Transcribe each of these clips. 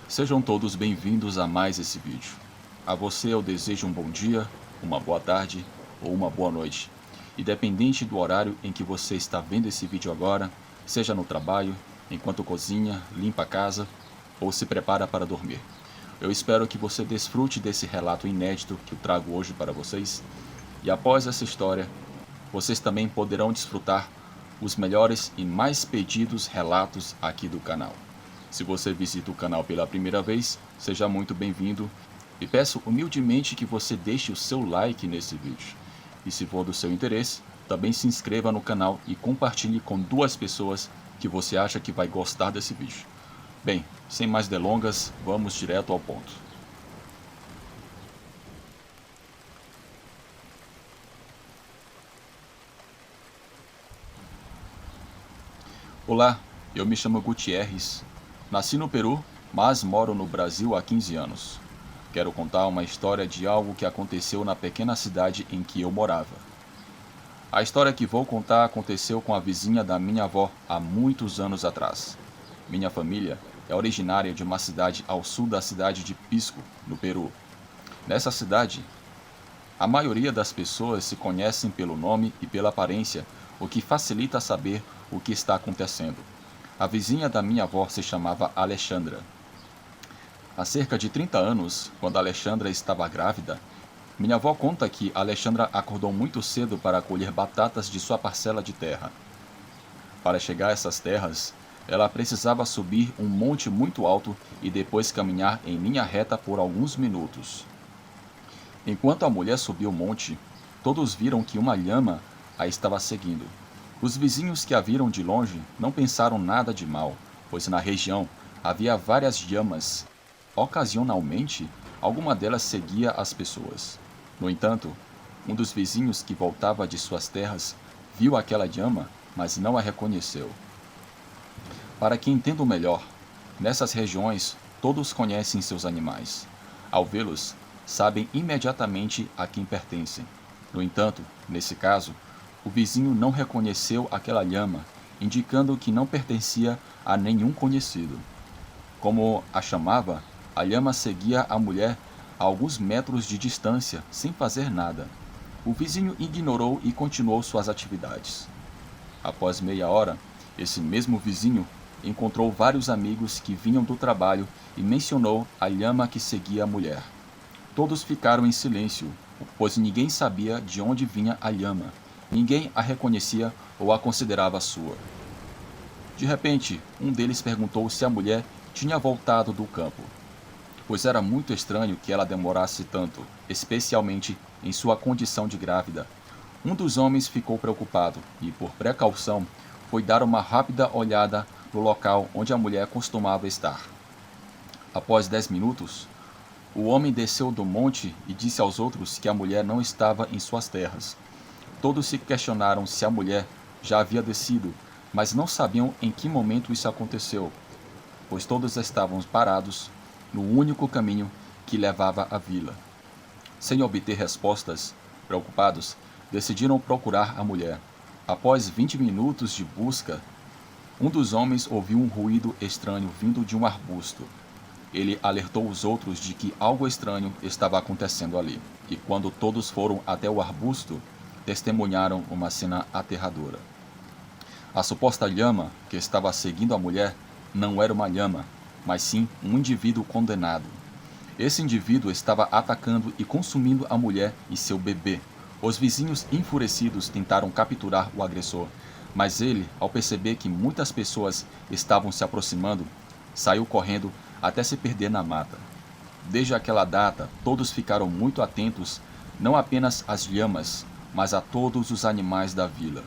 Sejam todos bem-vindos a mais esse vídeo. A você eu desejo um bom dia, uma boa tarde ou uma boa noite. Independente do horário em que você está vendo esse vídeo agora, seja no trabalho, enquanto cozinha, limpa a casa ou se prepara para dormir. Eu espero que você desfrute desse relato inédito que eu trago hoje para vocês. E após essa história, vocês também poderão desfrutar os melhores e mais pedidos relatos aqui do canal. Se você visita o canal pela primeira vez, seja muito bem-vindo e peço humildemente que você deixe o seu like nesse vídeo. E se for do seu interesse, também se inscreva no canal e compartilhe com 2 pessoas que você acha que vai gostar desse vídeo. Bem, sem mais delongas, vamos direto ao ponto. Olá, eu me chamo Gutierrez. Nasci no Peru, mas moro no Brasil há 15 anos. Quero contar uma história de algo que aconteceu na pequena cidade em que eu morava. A história que vou contar aconteceu com a vizinha da minha avó há muitos anos atrás. Minha família é originária de uma cidade ao sul da cidade de Pisco, no Peru. Nessa cidade, a maioria das pessoas se conhecem pelo nome e pela aparência, o que facilita saber o que está acontecendo. A vizinha da minha avó se chamava Alexandra. Há cerca de 30 anos, quando Alexandra estava grávida, minha avó conta que Alexandra acordou muito cedo para colher batatas de sua parcela de terra. Para chegar a essas terras, ela precisava subir um monte muito alto e depois caminhar em linha reta por alguns minutos. Enquanto a mulher subia o monte, todos viram que uma lhama a estava seguindo. Os vizinhos que a viram de longe não pensaram nada de mal, pois na região havia várias lhamas. Ocasionalmente, alguma delas seguia as pessoas. No entanto, um dos vizinhos que voltava de suas terras viu aquela lhama, mas não a reconheceu. Para que entendam melhor, nessas regiões todos conhecem seus animais. Ao vê-los, sabem imediatamente a quem pertencem. No entanto, nesse caso, o vizinho não reconheceu aquela lhama, indicando que não pertencia a nenhum conhecido. Como a chamava, a lhama seguia a mulher a alguns metros de distância, sem fazer nada. O vizinho ignorou e continuou suas atividades. Após meia hora, esse mesmo vizinho encontrou vários amigos que vinham do trabalho e mencionou a lhama que seguia a mulher. Todos ficaram em silêncio, pois ninguém sabia de onde vinha a lhama. Ninguém a reconhecia ou a considerava sua. De repente, um deles perguntou se a mulher tinha voltado do campo, pois era muito estranho que ela demorasse tanto, especialmente em sua condição de grávida. Um dos homens ficou preocupado e, por precaução, foi dar uma rápida olhada no local onde a mulher costumava estar. Após 10 minutos, o homem desceu do monte e disse aos outros que a mulher não estava em suas terras. Todos se questionaram se a mulher já havia descido, mas não sabiam em que momento isso aconteceu, pois todos estavam parados no único caminho que levava à vila. Sem obter respostas, preocupados, decidiram procurar a mulher. Após 20 minutos de busca, um dos homens ouviu um ruído estranho vindo de um arbusto. Ele alertou os outros de que algo estranho estava acontecendo ali, e quando todos foram até o arbusto, testemunharam uma cena aterradora. A suposta lhama que estava seguindo a mulher não era uma lhama, mas sim um indivíduo condenado. Esse indivíduo estava atacando e consumindo a mulher e seu bebê. Os vizinhos enfurecidos tentaram capturar o agressor, mas ele, ao perceber que muitas pessoas estavam se aproximando, saiu correndo até se perder na mata. Desde aquela data, todos ficaram muito atentos não apenas às lhamas, mas a todos os animais da vila,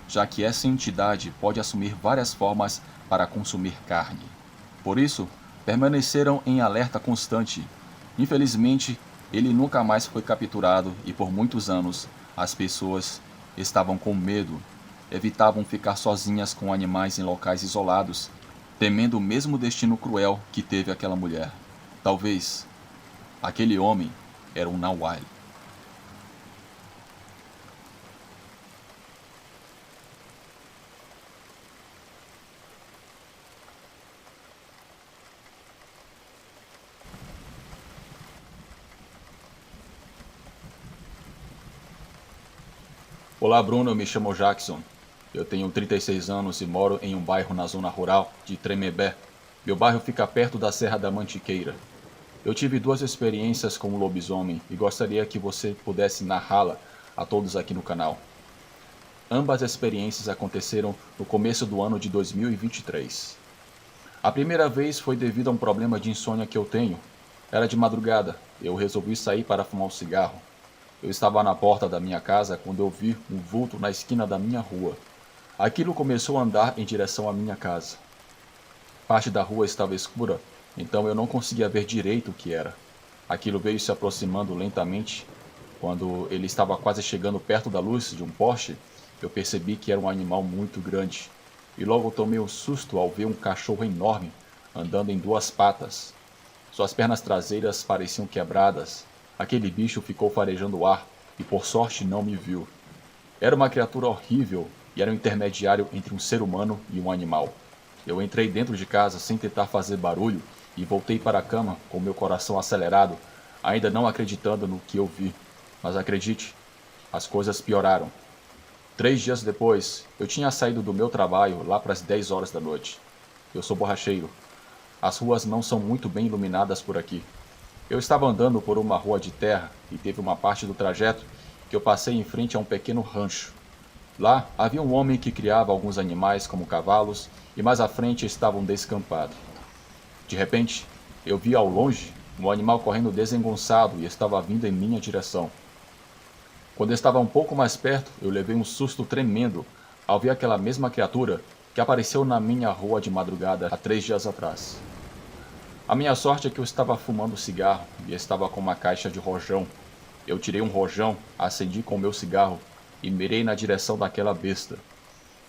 já que essa entidade pode assumir várias formas para consumir carne. Por isso, permaneceram em alerta constante. Infelizmente, ele nunca mais foi capturado e por muitos anos as pessoas estavam com medo, evitavam ficar sozinhas com animais em locais isolados, temendo o mesmo destino cruel que teve aquela mulher. Talvez aquele homem era um Nauai. Olá, Bruno, eu me chamo Jackson. Eu tenho 36 anos e moro em um bairro na zona rural de Tremembé. Meu bairro fica perto da Serra da Mantiqueira. Eu tive duas experiências com o lobisomem e gostaria que você pudesse narrá-la a todos aqui no canal. Ambas experiências aconteceram no começo do ano de 2023. A primeira vez foi devido a um problema de insônia que eu tenho. Era de madrugada, eu resolvi sair para fumar um cigarro. Eu estava na porta da minha casa quando eu vi um vulto na esquina da minha rua. Aquilo começou a andar em direção à minha casa. Parte da rua estava escura, então eu não conseguia ver direito o que era. Aquilo veio se aproximando lentamente. Quando ele estava quase chegando perto da luz de um poste, eu percebi que era um animal muito grande. E logo tomei um susto ao ver um cachorro enorme andando em duas patas. Suas pernas traseiras pareciam quebradas. Aquele bicho ficou farejando o ar e por sorte não me viu. Era uma criatura horrível e era um intermediário entre um ser humano e um animal. Eu entrei dentro de casa sem tentar fazer barulho e voltei para a cama com meu coração acelerado, ainda não acreditando no que eu vi. Mas acredite, as coisas pioraram. 3 dias depois, eu tinha saído do meu trabalho lá para as 10 horas da noite. Eu sou borracheiro. As ruas não são muito bem iluminadas por aqui. Eu estava andando por uma rua de terra e teve uma parte do trajeto que eu passei em frente a um pequeno rancho. Lá havia um homem que criava alguns animais como cavalos e mais à frente estava um descampado. De repente, eu vi ao longe um animal correndo desengonçado e estava vindo em minha direção. Quando eu estava um pouco mais perto, eu levei um susto tremendo ao ver aquela mesma criatura que apareceu na minha rua de madrugada há 3 dias atrás. A minha sorte é que eu estava fumando cigarro e estava com uma caixa de rojão. Eu tirei um rojão, acendi com o meu cigarro e mirei na direção daquela besta.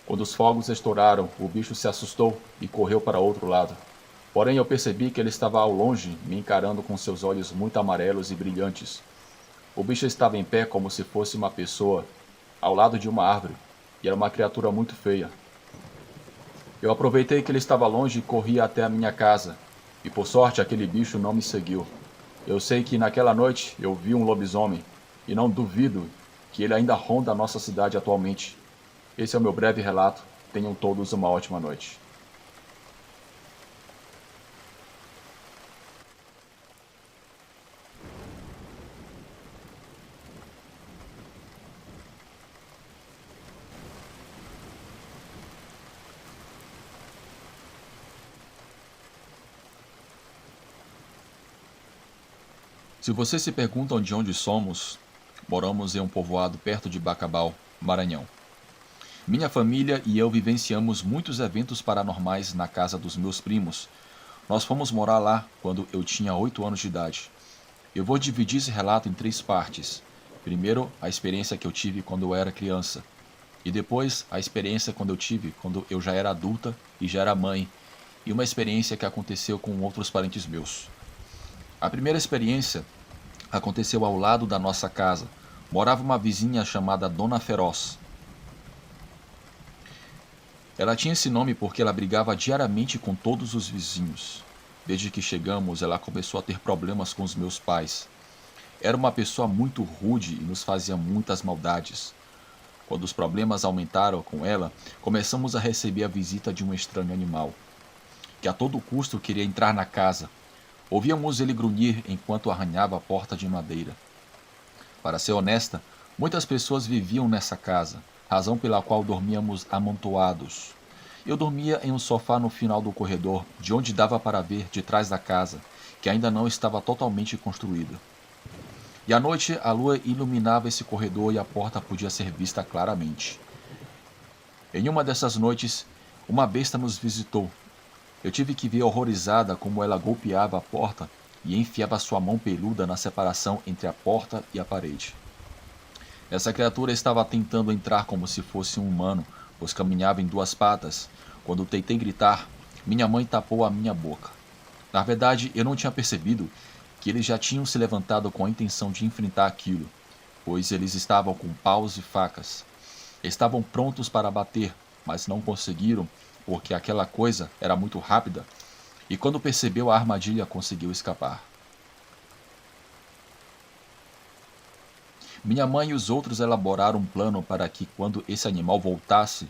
Quando os fogos estouraram, o bicho se assustou e correu para outro lado. Porém, eu percebi que ele estava ao longe, me encarando com seus olhos muito amarelos e brilhantes. O bicho estava em pé como se fosse uma pessoa, ao lado de uma árvore, e era uma criatura muito feia. Eu aproveitei que ele estava longe e corri até a minha casa, e por sorte aquele bicho não me seguiu. Eu sei que naquela noite eu vi um lobisomem, e não duvido que ele ainda ronda a nossa cidade atualmente. Esse é o meu breve relato. Tenham todos uma ótima noite. Se vocês se perguntam de onde somos, moramos em um povoado perto de Bacabal, Maranhão. Minha família e eu vivenciamos muitos eventos paranormais na casa dos meus primos. Nós fomos morar lá quando eu tinha 8 anos de idade. Eu vou dividir esse relato em 3 partes. Primeiro, a experiência que eu tive quando eu era criança. E depois, a experiência quando eu tive quando eu já era adulta e já era mãe. E uma experiência que aconteceu com outros parentes meus. A primeira experiência aconteceu ao lado da nossa casa. Morava uma vizinha chamada Dona Feroz. Ela tinha esse nome porque ela brigava diariamente com todos os vizinhos. Desde que chegamos, ela começou a ter problemas com os meus pais. Era uma pessoa muito rude e nos fazia muitas maldades. Quando os problemas aumentaram com ela, começamos a receber a visita de um estranho animal, que a todo custo queria entrar na casa. Ouvíamos ele grunhir enquanto arranhava a porta de madeira. Para ser honesta, muitas pessoas viviam nessa casa, razão pela qual dormíamos amontoados. Eu dormia em um sofá no final do corredor, de onde dava para ver de trás da casa, que ainda não estava totalmente construída. E à noite a lua iluminava esse corredor e a porta podia ser vista claramente. Em uma dessas noites, uma besta nos visitou. Eu tive que ver horrorizada como ela golpeava a porta e enfiava sua mão peluda na separação entre a porta e a parede. Essa criatura estava tentando entrar como se fosse um humano, pois caminhava em 2 patas. Quando tentei gritar, minha mãe tapou a minha boca. Na verdade, eu não tinha percebido que eles já tinham se levantado com a intenção de enfrentar aquilo, pois eles estavam com paus e facas. Estavam prontos para bater, mas não conseguiram, porque aquela coisa era muito rápida, e quando percebeu a armadilha conseguiu escapar. Minha mãe e os outros elaboraram um plano para que, quando esse animal voltasse,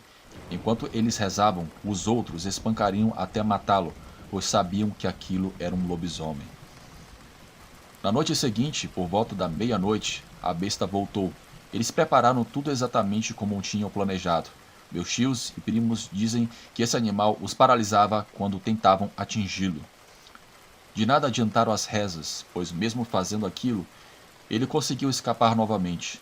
enquanto eles rezavam, os outros espancariam até matá-lo, pois sabiam que aquilo era um lobisomem. Na noite seguinte, por volta da meia-noite, a besta voltou. Eles prepararam tudo exatamente como tinham planejado. Meus tios e primos dizem que esse animal os paralisava quando tentavam atingi-lo. De nada adiantaram as rezas, pois mesmo fazendo aquilo, ele conseguiu escapar novamente.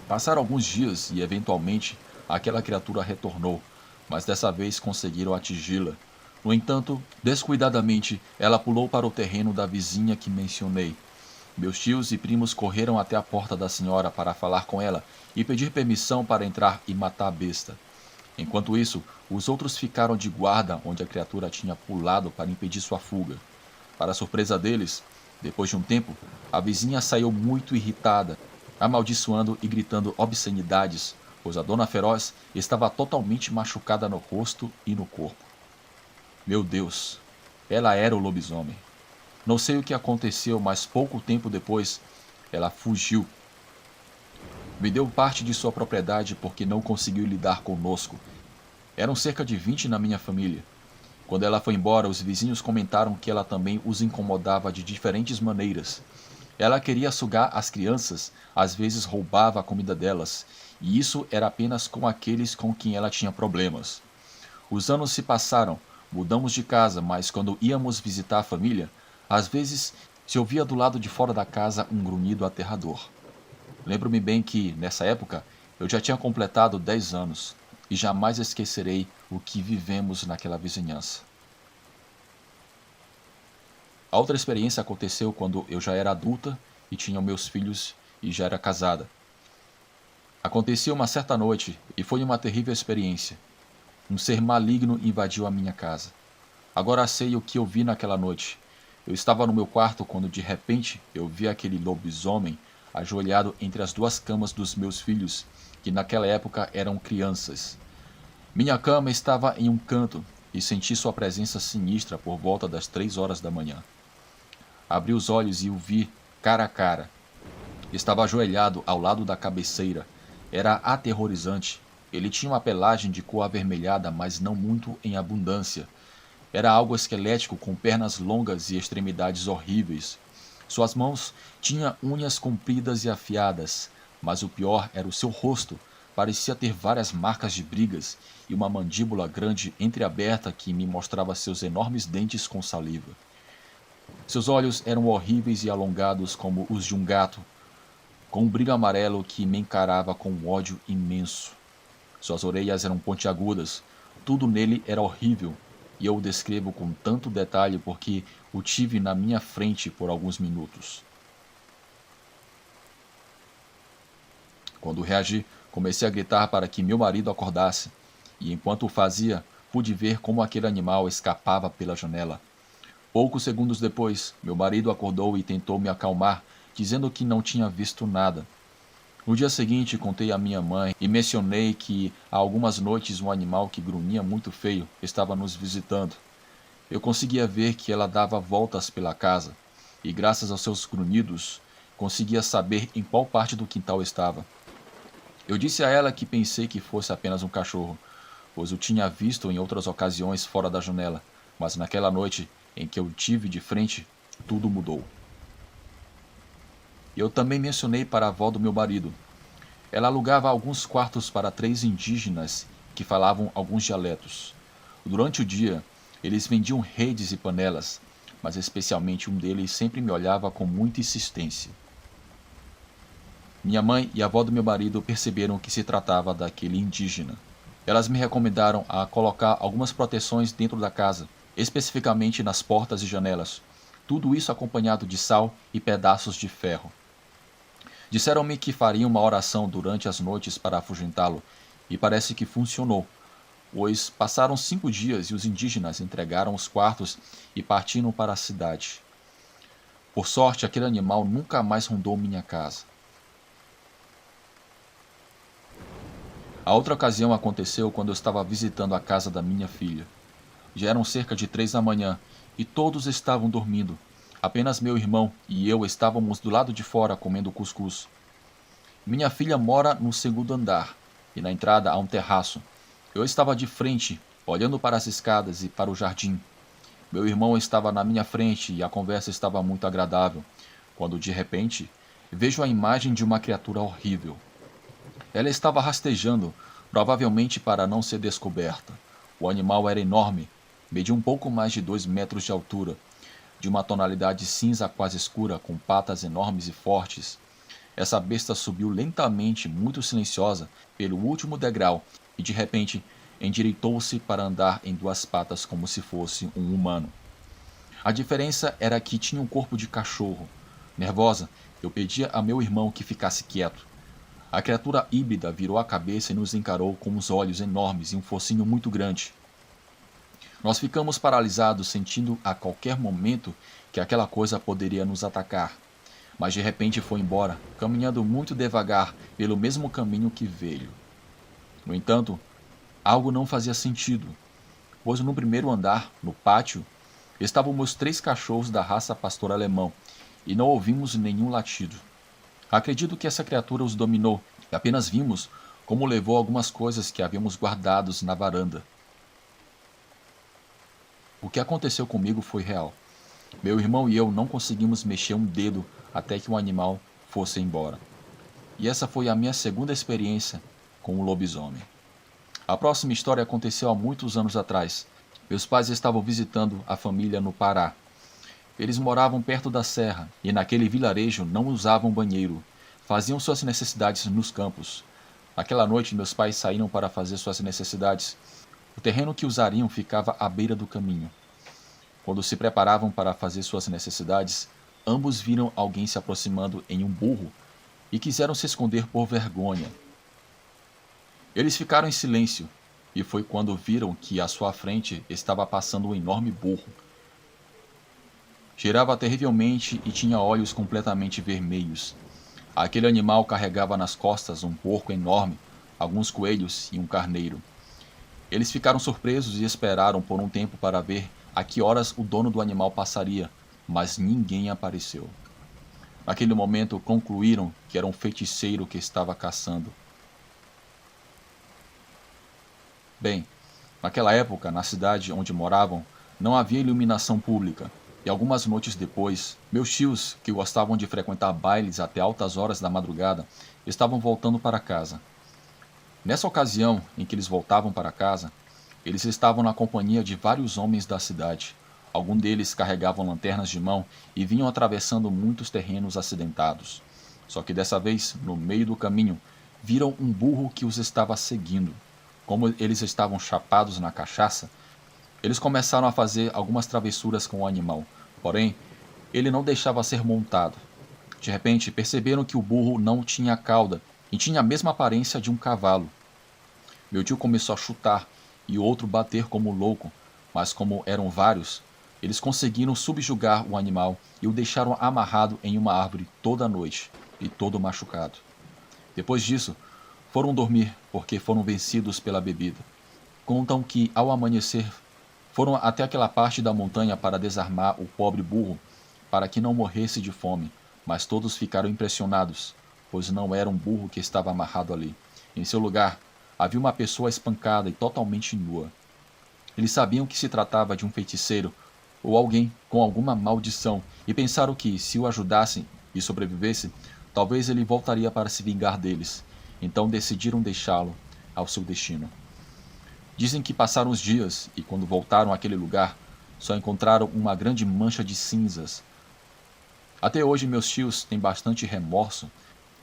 Passaram alguns dias e, eventualmente, aquela criatura retornou, mas dessa vez conseguiram atingi-la. No entanto, descuidadamente, ela pulou para o terreno da vizinha que mencionei. Meus tios e primos correram até a porta da senhora para falar com ela e pedir permissão para entrar e matar a besta. Enquanto isso, os outros ficaram de guarda onde a criatura tinha pulado para impedir sua fuga. Para surpresa deles, depois de um tempo, a vizinha saiu muito irritada, amaldiçoando e gritando obscenidades, pois a dona feroz estava totalmente machucada no rosto e no corpo. Meu Deus, ela era o lobisomem. Não sei o que aconteceu, mas pouco tempo depois, ela fugiu. Me deu parte de sua propriedade porque não conseguiu lidar conosco. Eram cerca de 20 na minha família. Quando ela foi embora, os vizinhos comentaram que ela também os incomodava de diferentes maneiras. Ela queria sugar as crianças, às vezes roubava a comida delas, e isso era apenas com aqueles com quem ela tinha problemas. Os anos se passaram, mudamos de casa, mas quando íamos visitar a família, às vezes se ouvia do lado de fora da casa um grunhido aterrador. Lembro-me bem que, nessa época, eu já tinha completado 10 anos, e jamais esquecerei o que vivemos naquela vizinhança. A outra experiência aconteceu quando eu já era adulta e tinha meus filhos e já era casada. Aconteceu uma certa noite e foi uma terrível experiência. Um ser maligno invadiu a minha casa. Agora sei o que eu vi naquela noite. Eu estava no meu quarto quando de repente eu vi aquele lobisomem ajoelhado entre as duas camas dos meus filhos, que naquela época eram crianças. Minha cama estava em um canto e senti sua presença sinistra por volta das 3 horas da manhã. Abri os olhos e o vi cara a cara. Estava ajoelhado ao lado da cabeceira. Era aterrorizante. Ele tinha uma pelagem de cor avermelhada, mas não muito em abundância. Era algo esquelético com pernas longas e extremidades horríveis. Suas mãos tinham unhas compridas e afiadas, mas o pior era o seu rosto. Parecia ter várias marcas de brigas e uma mandíbula grande entreaberta que me mostrava seus enormes dentes com saliva. Seus olhos eram horríveis e alongados como os de um gato, com um brilho amarelo que me encarava com um ódio imenso. Suas orelhas eram pontiagudas, tudo nele era horrível, e eu o descrevo com tanto detalhe porque o tive na minha frente por alguns minutos. Quando reagi, comecei a gritar para que meu marido acordasse, e enquanto o fazia, pude ver como aquele animal escapava pela janela. Poucos segundos depois, meu marido acordou e tentou me acalmar, dizendo que não tinha visto nada. No dia seguinte, contei à minha mãe e mencionei que há algumas noites um animal que grunhia muito feio estava nos visitando. Eu conseguia ver que ela dava voltas pela casa, e graças aos seus grunhidos, conseguia saber em qual parte do quintal estava. Eu disse a ela que pensei que fosse apenas um cachorro, pois o tinha visto em outras ocasiões fora da janela, mas naquela noite em que eu o tive de frente, tudo mudou. Eu também mencionei para a avó do meu marido. Ela alugava alguns quartos para 3 indígenas que falavam alguns dialetos. Durante o dia, eles vendiam redes e panelas, mas especialmente um deles sempre me olhava com muita insistência. Minha mãe e a avó do meu marido perceberam que se tratava daquele indígena. Elas me recomendaram a colocar algumas proteções dentro da casa, especificamente nas portas e janelas. Tudo isso acompanhado de sal e pedaços de ferro. Disseram-me que fariam uma oração durante as noites para afugentá-lo, e parece que funcionou, pois passaram 5 dias e os indígenas entregaram os quartos e partiram para a cidade. Por sorte, aquele animal nunca mais rondou minha casa. A outra ocasião aconteceu quando eu estava visitando a casa da minha filha. Já eram cerca de 3 da manhã e todos estavam dormindo. Apenas meu irmão e eu estávamos do lado de fora comendo cuscuz. Minha filha mora no segundo andar e na entrada há um terraço. Eu estava de frente, olhando para as escadas e para o jardim. Meu irmão estava na minha frente e a conversa estava muito agradável, quando de repente vejo a imagem de uma criatura horrível. Ela estava rastejando, provavelmente para não ser descoberta. O animal era enorme, media um pouco mais de 2 metros de altura, de uma tonalidade cinza quase escura, com patas enormes e fortes. Essa besta subiu lentamente, muito silenciosa, pelo último degrau e de repente endireitou-se para andar em duas patas como se fosse um humano. A diferença era que tinha um corpo de cachorro. Nervosa, eu pedia a meu irmão que ficasse quieto. A criatura híbrida virou a cabeça e nos encarou com os olhos enormes e um focinho muito grande. Nós ficamos paralisados, sentindo a qualquer momento que aquela coisa poderia nos atacar. Mas de repente foi embora, caminhando muito devagar pelo mesmo caminho que veio. No entanto, algo não fazia sentido, pois no primeiro andar, no pátio, estavam meus 3 cachorros da raça pastor alemão, e não ouvimos nenhum latido. Acredito que essa criatura os dominou, e apenas vimos como levou algumas coisas que havíamos guardados na varanda. O que aconteceu comigo foi real. Meu irmão e eu não conseguimos mexer um dedo até que o animal fosse embora. E essa foi a minha segunda experiência com o lobisomem. A próxima história aconteceu há muitos anos atrás. Meus pais estavam visitando a família no Pará. Eles moravam perto da serra e naquele vilarejo não usavam banheiro. Faziam suas necessidades nos campos. Naquela noite, meus pais saíram para fazer suas necessidades. O terreno que usariam ficava à beira do caminho. Quando se preparavam para fazer suas necessidades, ambos viram alguém se aproximando em um burro e quiseram se esconder por vergonha. Eles ficaram em silêncio, e foi quando viram que à sua frente estava passando um enorme burro. Girava terrivelmente e tinha olhos completamente vermelhos. Aquele animal carregava nas costas um porco enorme, alguns coelhos e um carneiro. Eles ficaram surpresos e esperaram por um tempo para ver a que horas o dono do animal passaria, mas ninguém apareceu. Naquele momento concluíram que era um feiticeiro que estava caçando. Bem, naquela época, na cidade onde moravam, não havia iluminação pública, e algumas noites depois, meus tios, que gostavam de frequentar bailes até altas horas da madrugada, estavam voltando para casa. Nessa ocasião em que eles voltavam para casa, eles estavam na companhia de vários homens da cidade. Alguns deles carregavam lanternas de mão e vinham atravessando muitos terrenos acidentados. Só que dessa vez, no meio do caminho, viram um burro que os estava seguindo. Como eles estavam chapados na cachaça, eles começaram a fazer algumas travessuras com o animal. Porém, ele não deixava ser montado. De repente, perceberam que o burro não tinha cauda e tinha a mesma aparência de um cavalo. Meu tio começou a chutar e outro bater como louco, mas como eram vários, eles conseguiram subjugar o animal e o deixaram amarrado em uma árvore toda a noite e todo machucado. Depois disso, foram dormir porque foram vencidos pela bebida. Contam que, ao amanhecer, foram até aquela parte da montanha para desarmar o pobre burro, para que não morresse de fome, mas todos ficaram impressionados, pois não era um burro que estava amarrado ali. Em seu lugar, havia uma pessoa espancada e totalmente nua. Eles sabiam que se tratava de um feiticeiro ou alguém com alguma maldição e pensaram que, se o ajudassem e sobrevivesse, talvez ele voltaria para se vingar deles. Então decidiram deixá-lo ao seu destino. Dizem que passaram os dias e, quando voltaram àquele lugar, só encontraram uma grande mancha de cinzas. Até hoje, meus tios têm bastante remorso,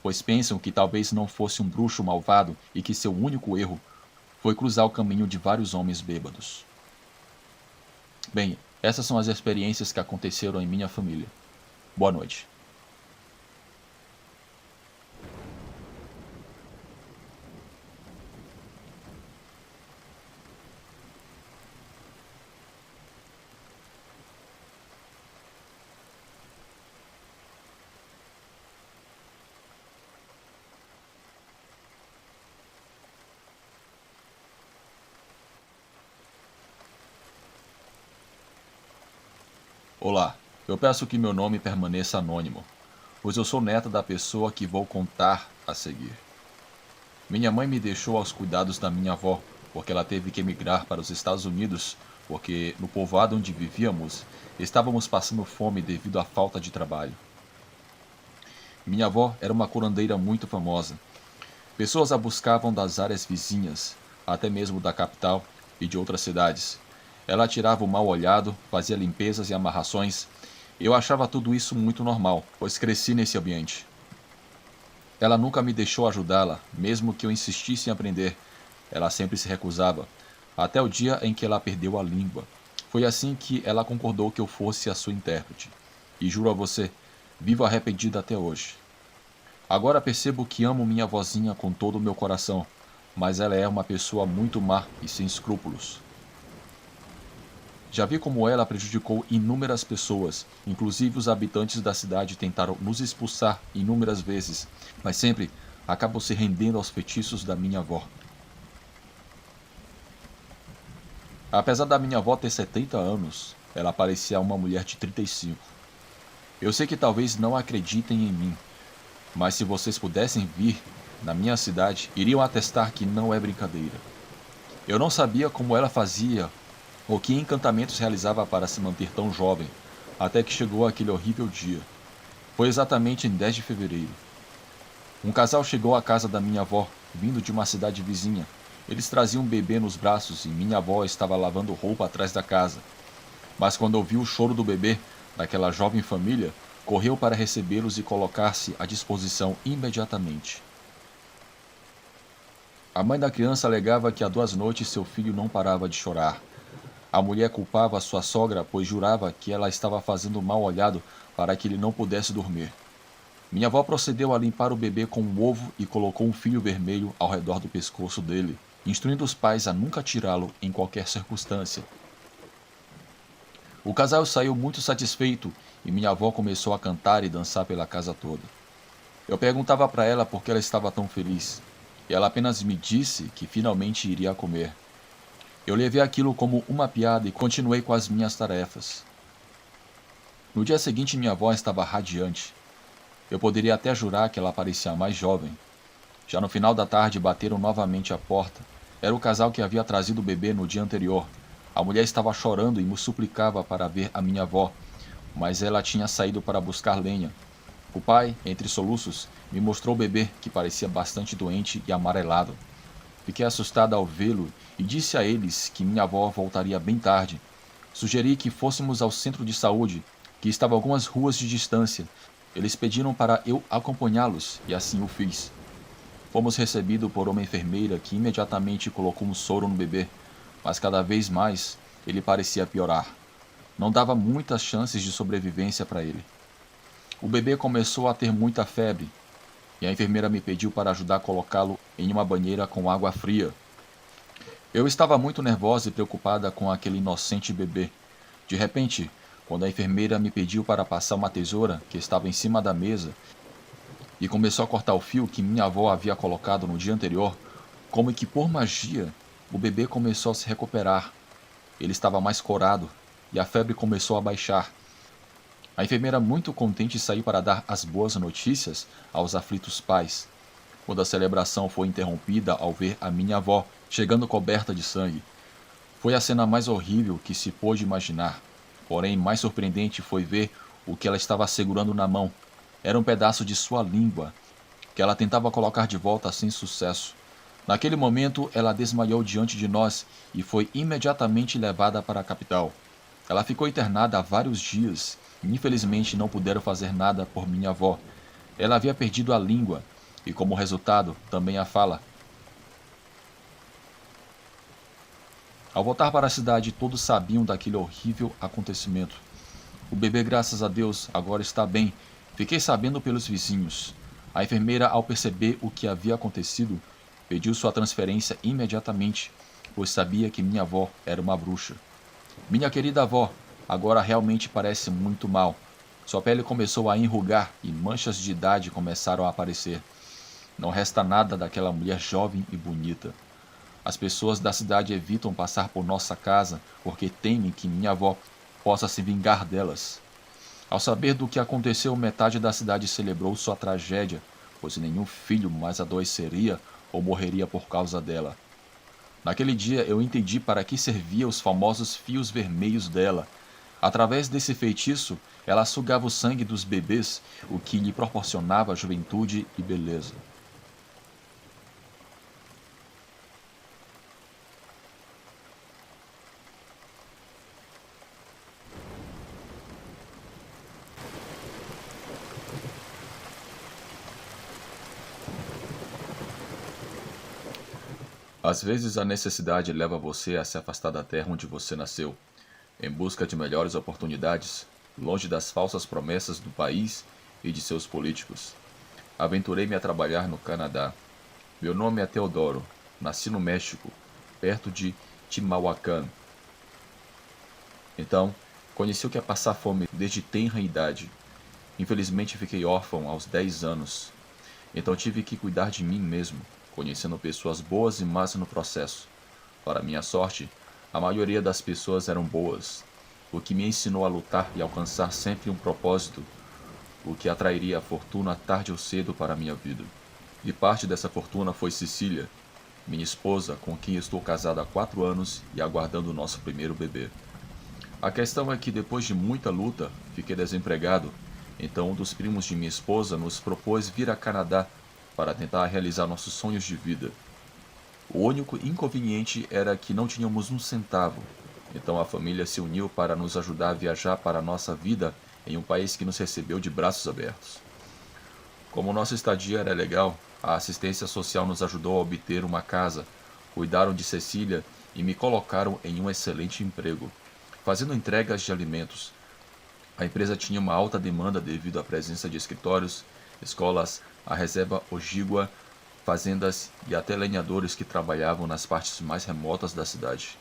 pois pensam que talvez não fosse um bruxo malvado e que seu único erro foi cruzar o caminho de vários homens bêbados. Bem, essas são as experiências que aconteceram em minha família. Boa noite. Olá, eu peço que meu nome permaneça anônimo. pois eu sou neta da pessoa que vou contar a seguir. Minha mãe me deixou aos cuidados da minha avó, porque ela teve que emigrar para os Estados Unidos, porque no povoado onde vivíamos, estávamos passando fome devido à falta de trabalho. Minha avó era uma curandeira muito famosa. Pessoas a buscavam das áreas vizinhas, até mesmo da capital e de outras cidades. Ela tirava o mal-olhado, fazia limpezas e amarrações. Eu achava tudo isso muito normal, pois cresci nesse ambiente. Ela nunca me deixou ajudá-la, mesmo que eu insistisse em aprender. Ela sempre se recusava, até o dia em que ela perdeu a língua. Foi assim que ela concordou que eu fosse a sua intérprete. E juro a você, vivo arrependida até hoje. Agora percebo que amo minha vozinha com todo o meu coração, mas ela é uma pessoa muito má e sem escrúpulos. Já vi como ela prejudicou inúmeras pessoas, inclusive os habitantes da cidade tentaram nos expulsar inúmeras vezes, mas sempre acabam se rendendo aos feitiços da minha avó. Apesar da minha avó ter 70 anos, ela parecia uma mulher de 35. Eu sei que talvez não acreditem em mim, mas se vocês pudessem vir na minha cidade, iriam atestar que não é brincadeira. Eu não sabia como ela fazia ou que encantamentos realizava para se manter tão jovem, até que chegou aquele horrível dia. Foi exatamente em 10 de fevereiro. Um casal chegou à casa da minha avó, vindo de uma cidade vizinha. Eles traziam um bebê nos braços e minha avó estava lavando roupa atrás da casa. Mas quando ouviu o choro do bebê, daquela jovem família, correu para recebê-los e colocar-se à disposição imediatamente. A mãe da criança alegava que há 2 noites seu filho não parava de chorar. A mulher culpava sua sogra, pois jurava que ela estava fazendo mal olhado para que ele não pudesse dormir. Minha avó procedeu a limpar o bebê com um ovo e colocou um fio vermelho ao redor do pescoço dele, instruindo os pais a nunca tirá-lo em qualquer circunstância. O casal saiu muito satisfeito e minha avó começou a cantar e dançar pela casa toda. Eu perguntava para ela por que ela estava tão feliz, e ela apenas me disse que finalmente iria comer. Eu levei aquilo como uma piada e continuei com as minhas tarefas. No dia seguinte, minha avó estava radiante. Eu poderia até jurar que ela parecia mais jovem. Já no final da tarde, bateram novamente a porta. Era o casal que havia trazido o bebê no dia anterior. A mulher estava chorando e me suplicava para ver a minha avó, mas ela tinha saído para buscar lenha. O pai, entre soluços, me mostrou o bebê, que parecia bastante doente e amarelado. Fiquei assustada ao vê-lo e disse a eles que minha avó voltaria bem tarde. Sugeri que fôssemos ao centro de saúde, que estava a algumas ruas de distância. Eles pediram para eu acompanhá-los e assim o fiz. Fomos recebidos por uma enfermeira que imediatamente colocou um soro no bebê, mas cada vez mais ele parecia piorar. Não dava muitas chances de sobrevivência para ele. O bebê começou a ter muita febre e a enfermeira me pediu para ajudar a colocá-lo em uma banheira com água fria. Eu estava muito nervosa e preocupada com aquele inocente bebê. De repente, quando a enfermeira me pediu para passar uma tesoura que estava em cima da mesa e começou a cortar o fio que minha avó havia colocado no dia anterior, como que por magia, o bebê começou a se recuperar. Ele estava mais corado e a febre começou a baixar. A enfermeira, muito contente, saiu para dar as boas notícias aos aflitos pais, quando a celebração foi interrompida ao ver a minha avó chegando coberta de sangue. Foi a cena mais horrível que se pôde imaginar, porém mais surpreendente foi ver o que ela estava segurando na mão. Era um pedaço de sua língua, que ela tentava colocar de volta sem sucesso. Naquele momento, ela desmaiou diante de nós e foi imediatamente levada para a capital. Ela ficou internada há vários dias e infelizmente não puderam fazer nada por minha avó. Ela havia perdido a língua e, como resultado, também a fala. Ao voltar para a cidade, todos sabiam daquele horrível acontecimento. O bebê, graças a Deus, agora está bem. Fiquei sabendo pelos vizinhos. A enfermeira, ao perceber o que havia acontecido, pediu sua transferência imediatamente, pois sabia que minha avó era uma bruxa. Minha querida avó agora realmente parece muito mal. Sua pele começou a enrugar e manchas de idade começaram a aparecer. Não resta nada daquela mulher jovem e bonita. As pessoas da cidade evitam passar por nossa casa porque temem que minha avó possa se vingar delas. Ao saber do que aconteceu, metade da cidade celebrou sua tragédia, pois nenhum filho mais adoeceria ou morreria por causa dela. Naquele dia eu entendi para que servia os famosos fios vermelhos dela. Através desse feitiço, ela sugava o sangue dos bebês, o que lhe proporcionava juventude e beleza. Às vezes a necessidade leva você a se afastar da terra onde você nasceu, em busca de melhores oportunidades, longe das falsas promessas do país e de seus políticos. Aventurei-me a trabalhar no Canadá. Meu nome é Teodoro. Nasci no México, perto de Chimalhuacán. Então, conheci o que é passar fome desde tenra idade. Infelizmente fiquei órfão aos 10 anos. Então tive que cuidar de mim mesmo, conhecendo pessoas boas e más no processo. Para minha sorte, a maioria das pessoas eram boas, o que me ensinou a lutar e alcançar sempre um propósito, o que atrairia a fortuna tarde ou cedo para a minha vida. E parte dessa fortuna foi Cecília, minha esposa, com quem estou casado há 4 anos e aguardando o nosso primeiro bebê. A questão é que depois de muita luta, fiquei desempregado, então um dos primos de minha esposa nos propôs vir a Canadá para tentar realizar nossos sonhos de vida. O único inconveniente era que não tínhamos um centavo, então a família se uniu para nos ajudar a viajar para a nossa vida em um país que nos recebeu de braços abertos. Como nossa estadia era legal, a assistência social nos ajudou a obter uma casa, cuidaram de Cecília e me colocaram em um excelente emprego, fazendo entregas de alimentos. A empresa tinha uma alta demanda devido à presença de escritórios, escolas, a reserva Ojibwa, fazendas e até lenhadores que trabalhavam nas partes mais remotas da cidade,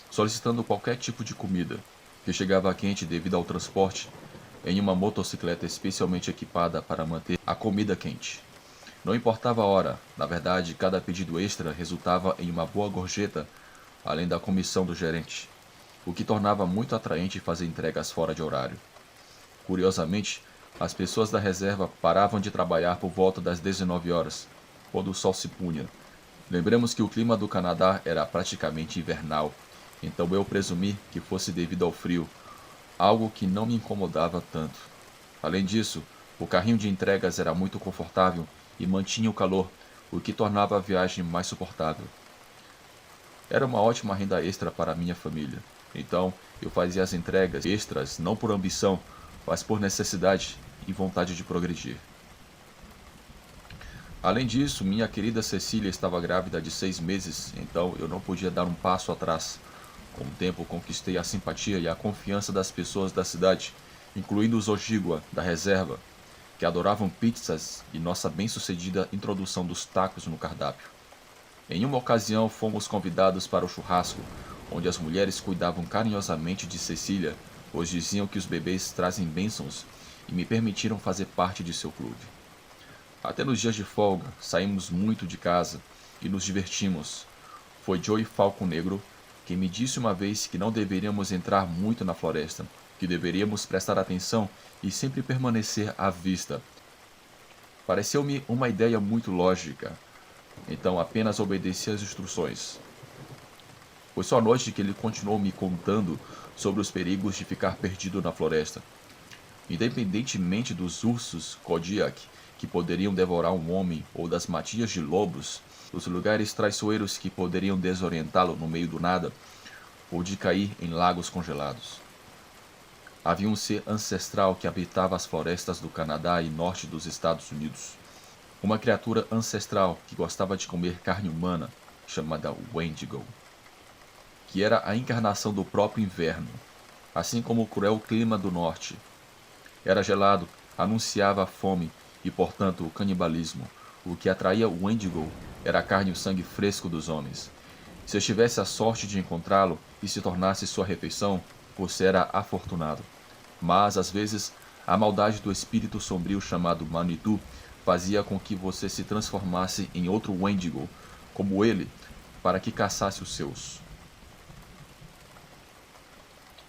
solicitando qualquer tipo de comida, que chegava quente devido ao transporte, em uma motocicleta especialmente equipada para manter a comida quente. Não importava a hora, na verdade, cada pedido extra resultava em uma boa gorjeta, além da comissão do gerente, o que tornava muito atraente fazer entregas fora de horário. Curiosamente, as pessoas da reserva paravam de trabalhar por volta das 19 horas, quando o sol se punha. Lembremos que o clima do Canadá era praticamente invernal, então eu presumi que fosse devido ao frio, algo que não me incomodava tanto. Além disso, o carrinho de entregas era muito confortável e mantinha o calor, o que tornava a viagem mais suportável. Era uma ótima renda extra para minha família, então eu fazia as entregas extras não por ambição, mas por necessidade e vontade de progredir. Além disso, minha querida Cecília estava grávida de 6 meses, então eu não podia dar um passo atrás. Com o tempo, conquistei a simpatia e a confiança das pessoas da cidade, incluindo os Ojibwa, da reserva, que adoravam pizzas e nossa bem-sucedida introdução dos tacos no cardápio. Em uma ocasião, fomos convidados para o churrasco, onde as mulheres cuidavam carinhosamente de Cecília, pois diziam que os bebês trazem bênçãos e me permitiram fazer parte de seu clube. Até nos dias de folga, saímos muito de casa e nos divertimos. Foi Joey Falcão Negro quem me disse uma vez que não deveríamos entrar muito na floresta, que deveríamos prestar atenção e sempre permanecer à vista. Pareceu-me uma ideia muito lógica, então apenas obedeci às instruções. Foi só à noite que ele continuou me contando sobre os perigos de ficar perdido na floresta. Independentemente dos ursos Kodiak, que poderiam devorar um homem, ou das matias de lobos, os lugares traiçoeiros que poderiam desorientá-lo no meio do nada, ou de cair em lagos congelados. Havia um ser ancestral que habitava as florestas do Canadá e norte dos Estados Unidos. Uma criatura ancestral que gostava de comer carne humana, chamada Wendigo, que era a encarnação do próprio inverno, assim como o cruel clima do norte. Era gelado, anunciava a fome e, portanto, o canibalismo. O que atraía o Wendigo era a carne e o sangue fresco dos homens. Se eu tivesse a sorte de encontrá-lo e se tornasse sua refeição, você era afortunado. Mas, às vezes, a maldade do espírito sombrio chamado Manitou fazia com que você se transformasse em outro Wendigo, como ele, para que caçasse os seus.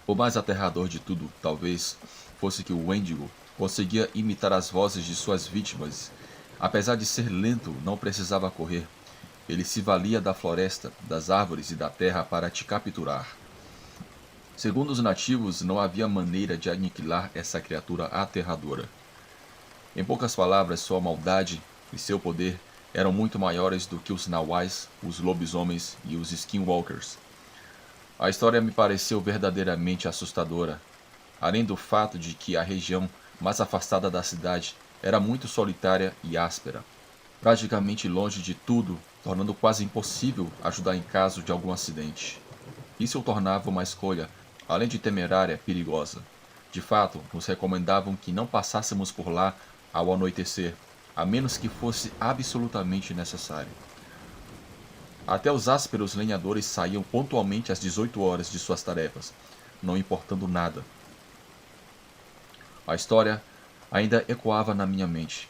O mais aterrador de tudo, talvez, fosse que o Wendigo conseguia imitar as vozes de suas vítimas. Apesar de ser lento, não precisava correr. Ele se valia da floresta, das árvores e da terra para te capturar. Segundo os nativos, não havia maneira de aniquilar essa criatura aterradora. Em poucas palavras, sua maldade e seu poder eram muito maiores do que os Nawais, os lobisomens e os skinwalkers. A história me pareceu verdadeiramente assustadora, além do fato de que a região mais afastada da cidade era muito solitária e áspera, praticamente longe de tudo, tornando quase impossível ajudar em caso de algum acidente. Isso o tornava uma escolha, além de temerária, perigosa. De fato, nos recomendavam que não passássemos por lá ao anoitecer, a menos que fosse absolutamente necessário. Até os ásperos lenhadores saíam pontualmente às 18 horas de suas tarefas, não importando nada. A história ainda ecoava na minha mente.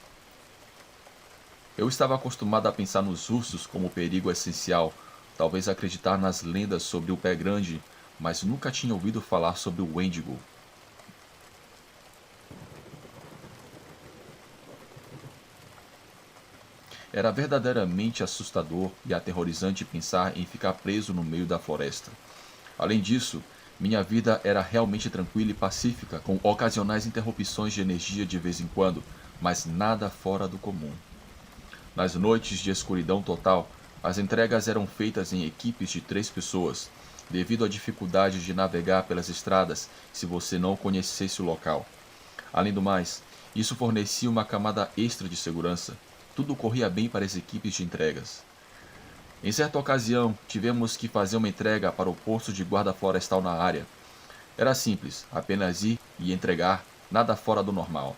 Eu estava acostumado a pensar nos ursos como perigo essencial, talvez acreditar nas lendas sobre o pé grande, mas nunca tinha ouvido falar sobre o Wendigo. Era verdadeiramente assustador e aterrorizante pensar em ficar preso no meio da floresta. Além disso, minha vida era realmente tranquila e pacífica, com ocasionais interrupções de energia de vez em quando, mas nada fora do comum. Nas noites de escuridão total, as entregas eram feitas em equipes de 3 pessoas, devido à dificuldade de navegar pelas estradas se você não conhecesse o local. Além do mais, isso fornecia uma camada extra de segurança. Tudo corria bem para as equipes de entregas. Em certa ocasião, tivemos que fazer uma entrega para o posto de guarda florestal na área. Era simples, apenas ir e entregar, nada fora do normal.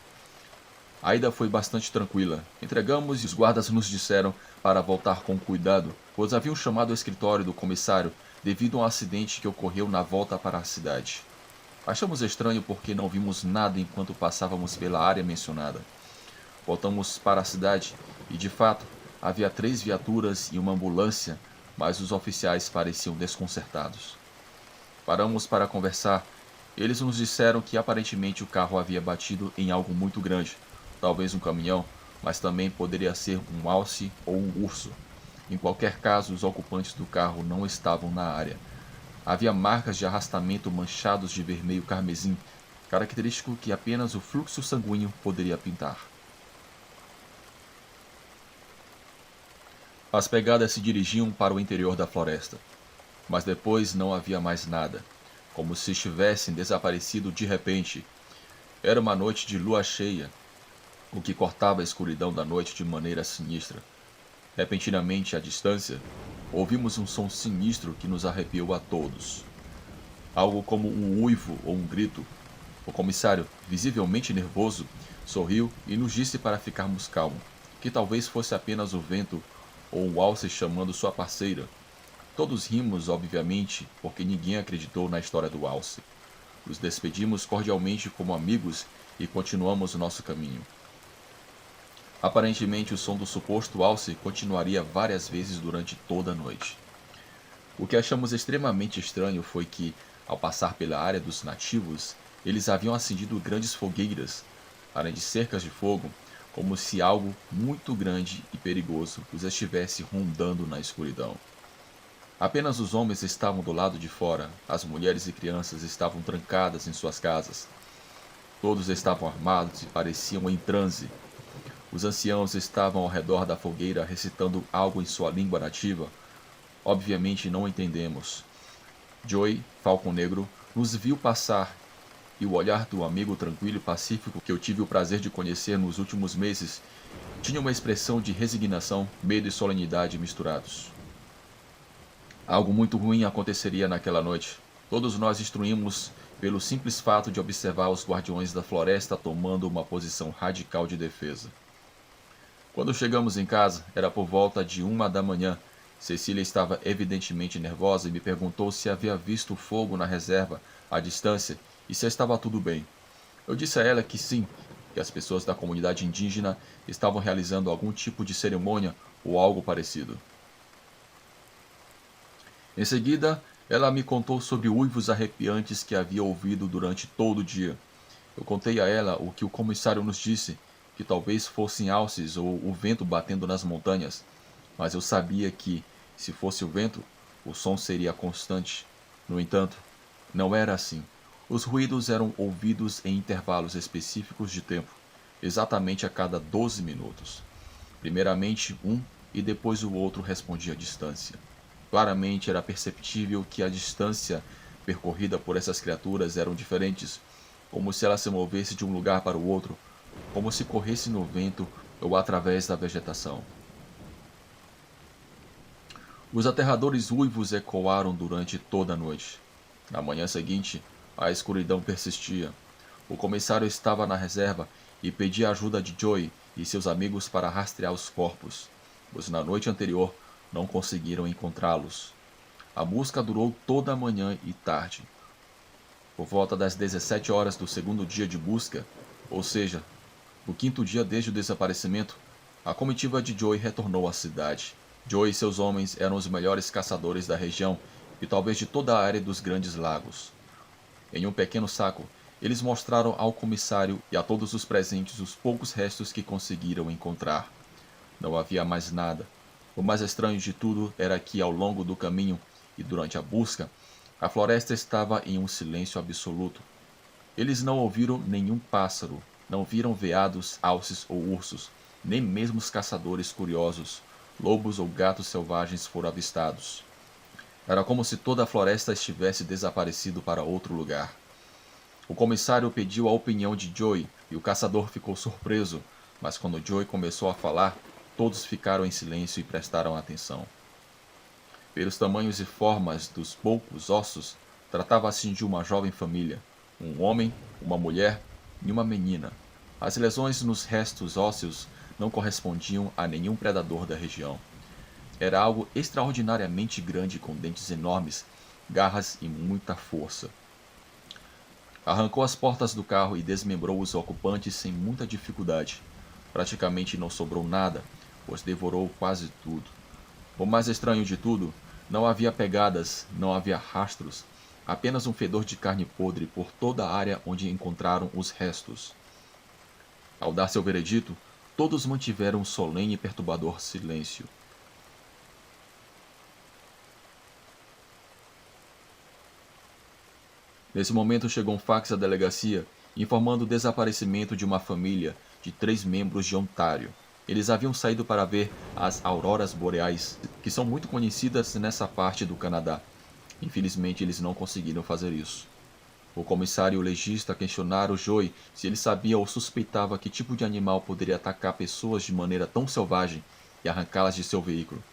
A ida foi bastante tranquila. Entregamos e os guardas nos disseram para voltar com cuidado, pois haviam chamado o escritório do comissário devido a um acidente que ocorreu na volta para a cidade. Achamos estranho porque não vimos nada enquanto passávamos pela área mencionada. Voltamos para a cidade e, de fato, havia 3 viaturas e uma ambulância, mas os oficiais pareciam desconcertados. Paramos para conversar. Eles nos disseram que aparentemente o carro havia batido em algo muito grande, talvez um caminhão, mas também poderia ser um alce ou um urso. Em qualquer caso, os ocupantes do carro não estavam na área. Havia marcas de arrastamento manchados de vermelho carmesim, característico que apenas o fluxo sanguíneo poderia pintar. As pegadas se dirigiam para o interior da floresta, mas depois não havia mais nada, como se estivessem desaparecido de repente. Era uma noite de lua cheia, o que cortava a escuridão da noite de maneira sinistra. Repentinamente, à distância, ouvimos um som sinistro que nos arrepiou a todos. Algo como um uivo ou um grito. O comissário, visivelmente nervoso, sorriu e nos disse para ficarmos calmos, que talvez fosse apenas o vento ou o alce chamando sua parceira. Todos rimos, obviamente, porque ninguém acreditou na história do alce. Nos despedimos cordialmente como amigos e continuamos o nosso caminho. Aparentemente, o som do suposto alce continuaria várias vezes durante toda a noite. O que achamos extremamente estranho foi que, ao passar pela área dos nativos, eles haviam acendido grandes fogueiras, além de cercas de fogo, como se algo muito grande e perigoso os estivesse rondando na escuridão. Apenas os homens estavam do lado de fora, as mulheres e crianças estavam trancadas em suas casas. Todos estavam armados e pareciam em transe. Os anciãos estavam ao redor da fogueira recitando algo em sua língua nativa. Obviamente não entendemos. Joey, Falcão Negro, nos viu passar e o olhar do amigo tranquilo e pacífico que eu tive o prazer de conhecer nos últimos meses tinha uma expressão de resignação, medo e solenidade misturados. Algo muito ruim aconteceria naquela noite. Todos nós instruímos pelo simples fato de observar os guardiões da floresta tomando uma posição radical de defesa. Quando chegamos em casa, era por volta de 1 da manhã. Cecília estava evidentemente nervosa e me perguntou se havia visto fogo na reserva, à distância, e se estava tudo bem. Eu disse a ela que sim, que as pessoas da comunidade indígena estavam realizando algum tipo de cerimônia ou algo parecido. Em seguida, Ela me contou sobre uivos arrepiantes que havia ouvido durante todo o dia. Eu contei a ela o que o comissário nos disse, que talvez fossem alces ou o vento batendo nas montanhas, mas eu sabia que, se fosse o vento, o som seria constante. No entanto, não era assim. Os ruídos eram ouvidos em intervalos específicos de tempo, exatamente a cada 12 minutos. Primeiramente um e depois o outro respondia à distância. Claramente era perceptível que a distância percorrida por essas criaturas eram diferentes, como se ela se movesse de um lugar para o outro, como se corresse no vento ou através da vegetação. Os aterradores uivos ecoaram durante toda a noite. Na manhã seguinte, a escuridão persistia. O comissário estava na reserva e pedia ajuda de Joey e seus amigos para rastrear os corpos, pois na noite anterior não conseguiram encontrá-los. A busca durou toda a manhã e tarde. Por volta das 17 horas do segundo dia de busca, ou seja, no quinto dia desde o desaparecimento, a comitiva de Joey retornou à cidade. Joey e seus homens eram os melhores caçadores da região e talvez de toda a área dos Grandes Lagos. Em um pequeno saco, eles mostraram ao comissário e a todos os presentes os poucos restos que conseguiram encontrar. Não havia mais nada. O mais estranho de tudo era que, ao longo do caminho e durante a busca, a floresta estava em um silêncio absoluto. Eles não ouviram nenhum pássaro, não viram veados, alces ou ursos, nem mesmo os caçadores curiosos, lobos ou gatos selvagens foram avistados. Era como se toda a floresta estivesse desaparecido para outro lugar. O comissário pediu a opinião de Joey e o caçador ficou surpreso, mas quando Joey começou a falar, todos ficaram em silêncio e prestaram atenção. Pelos tamanhos e formas dos poucos ossos, tratava-se de uma jovem família, um homem, uma mulher e uma menina. As lesões nos restos ósseos não correspondiam a nenhum predador da região. Era algo extraordinariamente grande com dentes enormes, garras e muita força. Arrancou as portas do carro e desmembrou os ocupantes sem muita dificuldade. Praticamente não sobrou nada, pois devorou quase tudo. O mais estranho de tudo, não havia pegadas, não havia rastros, apenas um fedor de carne podre por toda a área onde encontraram os restos. Ao dar seu veredito, todos mantiveram um solene e perturbador silêncio. Nesse momento chegou um fax à delegacia, informando o desaparecimento de uma família de 3 membros de Ontário. Eles haviam saído para ver as auroras boreais, que são muito conhecidas nessa parte do Canadá. Infelizmente, eles não conseguiram fazer isso. O comissário e o legista questionaram Joey se ele sabia ou suspeitava que tipo de animal poderia atacar pessoas de maneira tão selvagem e arrancá-las de seu veículo.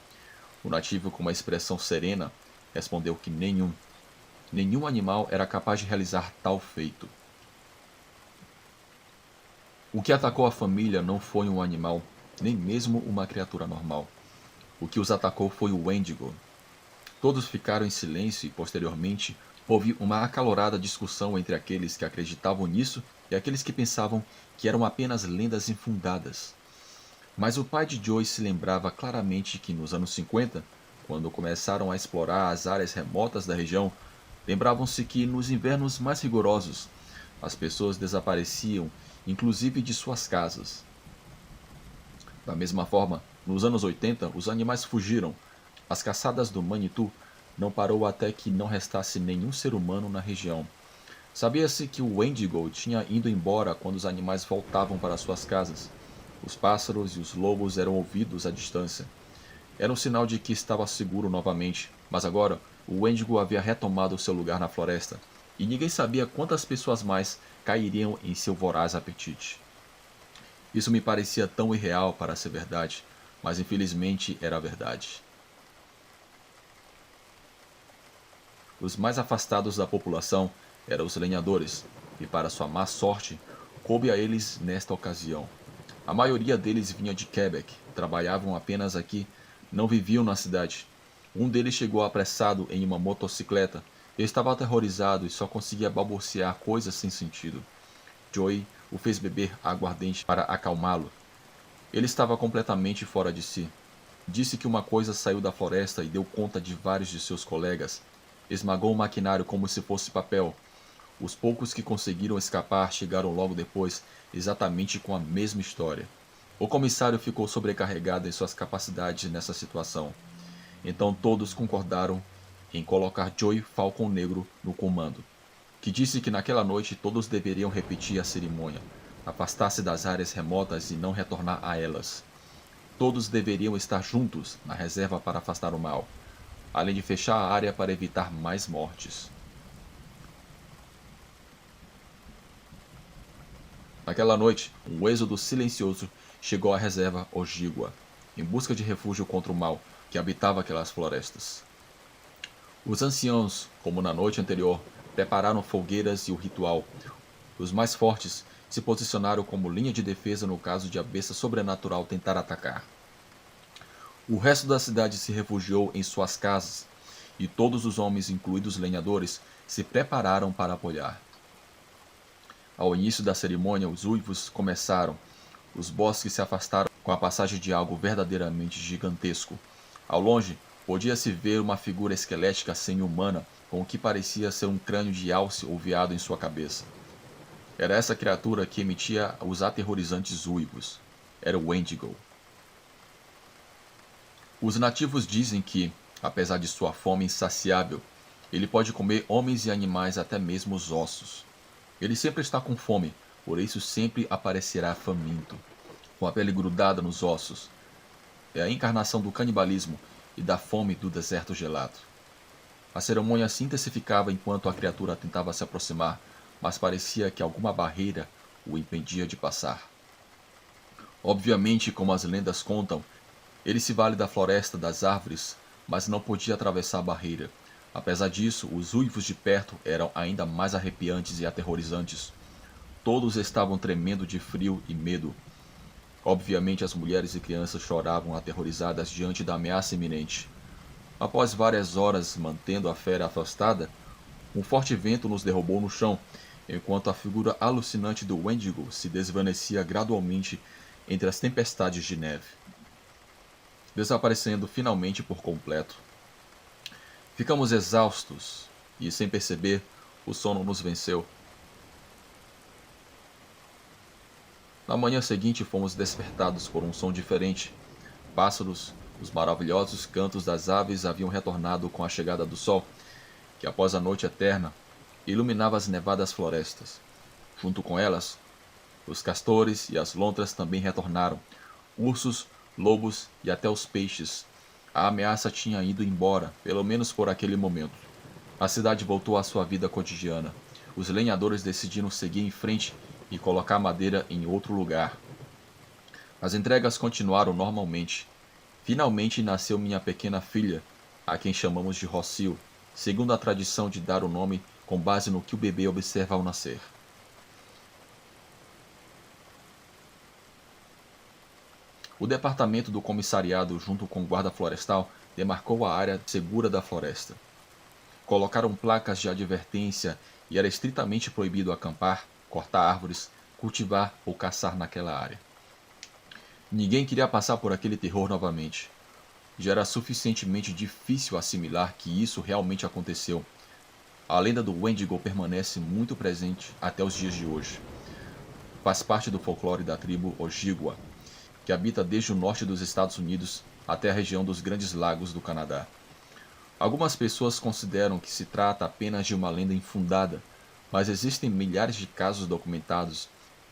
O nativo, com uma expressão serena, respondeu que nenhum. Nenhum animal era capaz de realizar tal feito. O que atacou a família não foi um animal, nem mesmo uma criatura normal. O que os atacou foi o Wendigo. Todos ficaram em silêncio e, posteriormente, houve uma acalorada discussão entre aqueles que acreditavam nisso e aqueles que pensavam que eram apenas lendas infundadas. Mas o pai de Joey se lembrava claramente que nos anos 50, quando começaram a explorar as áreas remotas da região, lembravam-se que nos invernos mais rigorosos, as pessoas desapareciam, inclusive de suas casas. Da mesma forma, nos anos 80, os animais fugiram. As caçadas do Manitou não parou até que não restasse nenhum ser humano na região. Sabia-se que o Wendigo tinha ido embora quando os animais voltavam para suas casas. Os pássaros e os lobos eram ouvidos à distância. Era um sinal de que estava seguro novamente, mas agora o Wendigo havia retomado seu lugar na floresta, e ninguém sabia quantas pessoas mais cairiam em seu voraz apetite. Isso me parecia tão irreal para ser verdade, mas infelizmente era verdade. Os mais afastados da população eram os lenhadores, e para sua má sorte, coube a eles nesta ocasião. A maioria deles vinha de Quebec, trabalhavam apenas aqui, não viviam na cidade. Um deles chegou apressado em uma motocicleta. Ele estava aterrorizado e só conseguia balbuciar coisas sem sentido. Joey o fez beber aguardente para acalmá-lo. Ele estava completamente fora de si. Disse que uma coisa saiu da floresta e deu conta de vários de seus colegas. esmagou o maquinário como se fosse papel. Os poucos que conseguiram escapar chegaram logo depois, exatamente com a mesma história. O comissário ficou sobrecarregado em suas capacidades nessa situação. Então todos concordaram em colocar Joey Falcão Negro no comando, que disse que naquela noite todos deveriam repetir a cerimônia, afastar-se das áreas remotas e não retornar a elas. Todos deveriam estar juntos na reserva para afastar o mal, além de fechar a área para evitar mais mortes. Naquela noite, um êxodo silencioso chegou à reserva Ojigwa, em busca de refúgio contra o mal que habitava aquelas florestas. Os anciãos, como na noite anterior, prepararam fogueiras e o ritual. Os mais fortes se posicionaram como linha de defesa no caso de a besta sobrenatural tentar atacar. O resto da cidade se refugiou em suas casas, e todos os homens, incluídos lenhadores, se prepararam para apoiar. Ao início da cerimônia, os uivos começaram. Os bosques se afastaram com a passagem de algo verdadeiramente gigantesco. Ao longe, podia-se ver uma figura esquelética semi-humana com o que parecia ser um crânio de alce ou veado em sua cabeça. Era essa criatura que emitia os aterrorizantes uivos. Era o Wendigo. Os nativos dizem que, apesar de sua fome insaciável, ele pode comer homens e animais, até mesmo os ossos. Ele sempre está com fome, por isso sempre aparecerá faminto, com a pele grudada nos ossos. É a encarnação do canibalismo e da fome do deserto gelado. A cerimônia se intensificava enquanto a criatura tentava se aproximar, mas parecia que alguma barreira o impedia de passar. Obviamente, como as lendas contam, ele se vale da floresta das árvores, mas não podia atravessar a barreira. Apesar disso, os uivos de perto eram ainda mais arrepiantes e aterrorizantes. Todos estavam tremendo de frio e medo. Obviamente, as mulheres e crianças choravam aterrorizadas diante da ameaça iminente. Após várias horas mantendo a fera afastada, um forte vento nos derrubou no chão, enquanto a figura alucinante do Wendigo se desvanecia gradualmente entre as tempestades de neve, desaparecendo finalmente por completo. Ficamos exaustos e, sem perceber, o sono nos venceu. Na manhã seguinte fomos despertados por um som diferente. Pássaros, os maravilhosos cantos das aves haviam retornado com a chegada do sol, que após a noite eterna, iluminava as nevadas florestas. Junto com elas, os castores e as lontras também retornaram, ursos, lobos e até os peixes. A ameaça tinha ido embora, pelo menos por aquele momento. A cidade voltou à sua vida cotidiana. Os lenhadores decidiram seguir em frente e colocar madeira em outro lugar. As entregas continuaram normalmente. Finalmente nasceu minha pequena filha, a quem chamamos de Rocio, segundo a tradição de dar o nome com base no que o bebê observa ao nascer. O departamento do comissariado, junto com o guarda florestal, demarcou a área segura da floresta. Colocaram placas de advertência e era estritamente proibido acampar, cortar árvores, cultivar ou caçar naquela área. Ninguém queria passar por aquele terror novamente. Já era suficientemente difícil assimilar que isso realmente aconteceu. A lenda do Wendigo permanece muito presente até os dias de hoje. Faz parte do folclore da tribo Ojibwa, que habita desde o norte dos Estados Unidos até a região dos Grandes Lagos do Canadá. Algumas pessoas consideram que se trata apenas de uma lenda infundada, mas existem milhares de casos documentados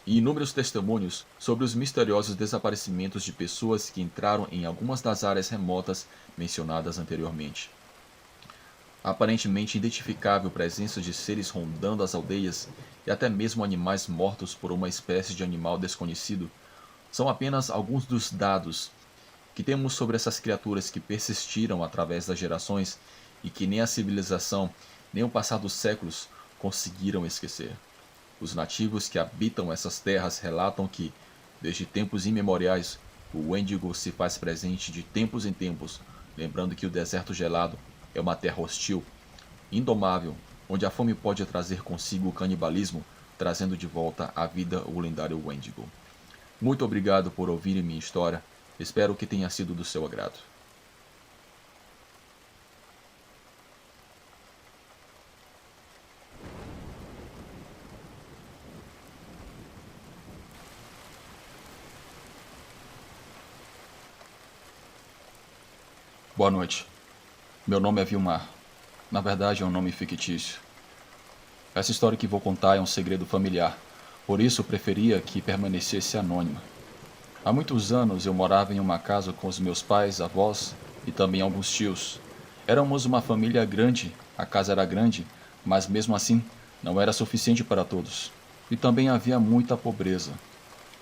e inúmeros testemunhos sobre os misteriosos desaparecimentos de pessoas que entraram em algumas das áreas remotas mencionadas anteriormente. A aparentemente identificável presença de seres rondando as aldeias e até mesmo animais mortos por uma espécie de animal desconhecido são apenas alguns dos dados que temos sobre essas criaturas que persistiram através das gerações e que nem a civilização nem o passar dos séculos conseguiram esquecer. Os nativos que habitam essas terras relatam que, desde tempos imemoriais, o Wendigo se faz presente de tempos em tempos, lembrando que o deserto gelado é uma terra hostil, indomável, onde a fome pode trazer consigo o canibalismo, trazendo de volta à vida o lendário Wendigo. Muito obrigado por ouvirem minha história, espero que tenha sido do seu agrado. Boa noite. Meu nome é Vilmar. Na verdade, é um nome fictício. Essa história que vou contar é um segredo familiar. Por isso, preferia que permanecesse anônima. Há muitos anos eu morava em uma casa com os meus pais, avós e também alguns tios. Éramos uma família grande, a casa era grande, mas mesmo assim não era suficiente para todos. E também havia muita pobreza.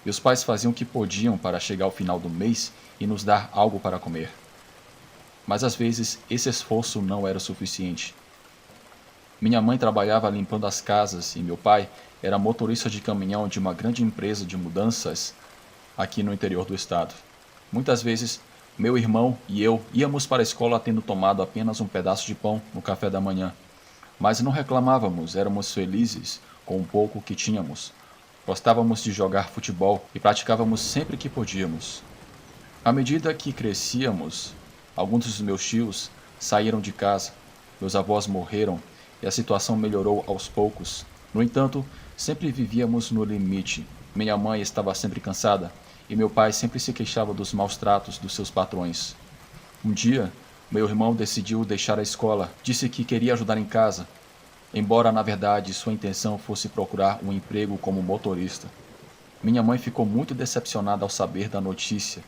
Meus pais faziam o que podiam para chegar ao final do mês e nos dar algo para comer. Mas às vezes esse esforço não era o suficiente. Minha mãe trabalhava limpando as casas e meu pai era motorista de caminhão de uma grande empresa de mudanças aqui no interior do estado. Muitas vezes, meu irmão e eu íamos para a escola tendo tomado apenas um pedaço de pão no café da manhã. Mas não reclamávamos, éramos felizes com o pouco que tínhamos. Gostávamos de jogar futebol e praticávamos sempre que podíamos. À medida que crescíamos, alguns dos meus tios saíram de casa, meus avós morreram e a situação melhorou aos poucos. No entanto, sempre vivíamos no limite. Minha mãe estava sempre cansada e meu pai sempre se queixava dos maus tratos dos seus patrões. Um dia, meu irmão decidiu deixar a escola, disse que queria ajudar em casa, embora na verdade sua intenção fosse procurar um emprego como motorista. Minha mãe ficou muito decepcionada ao saber da notícia,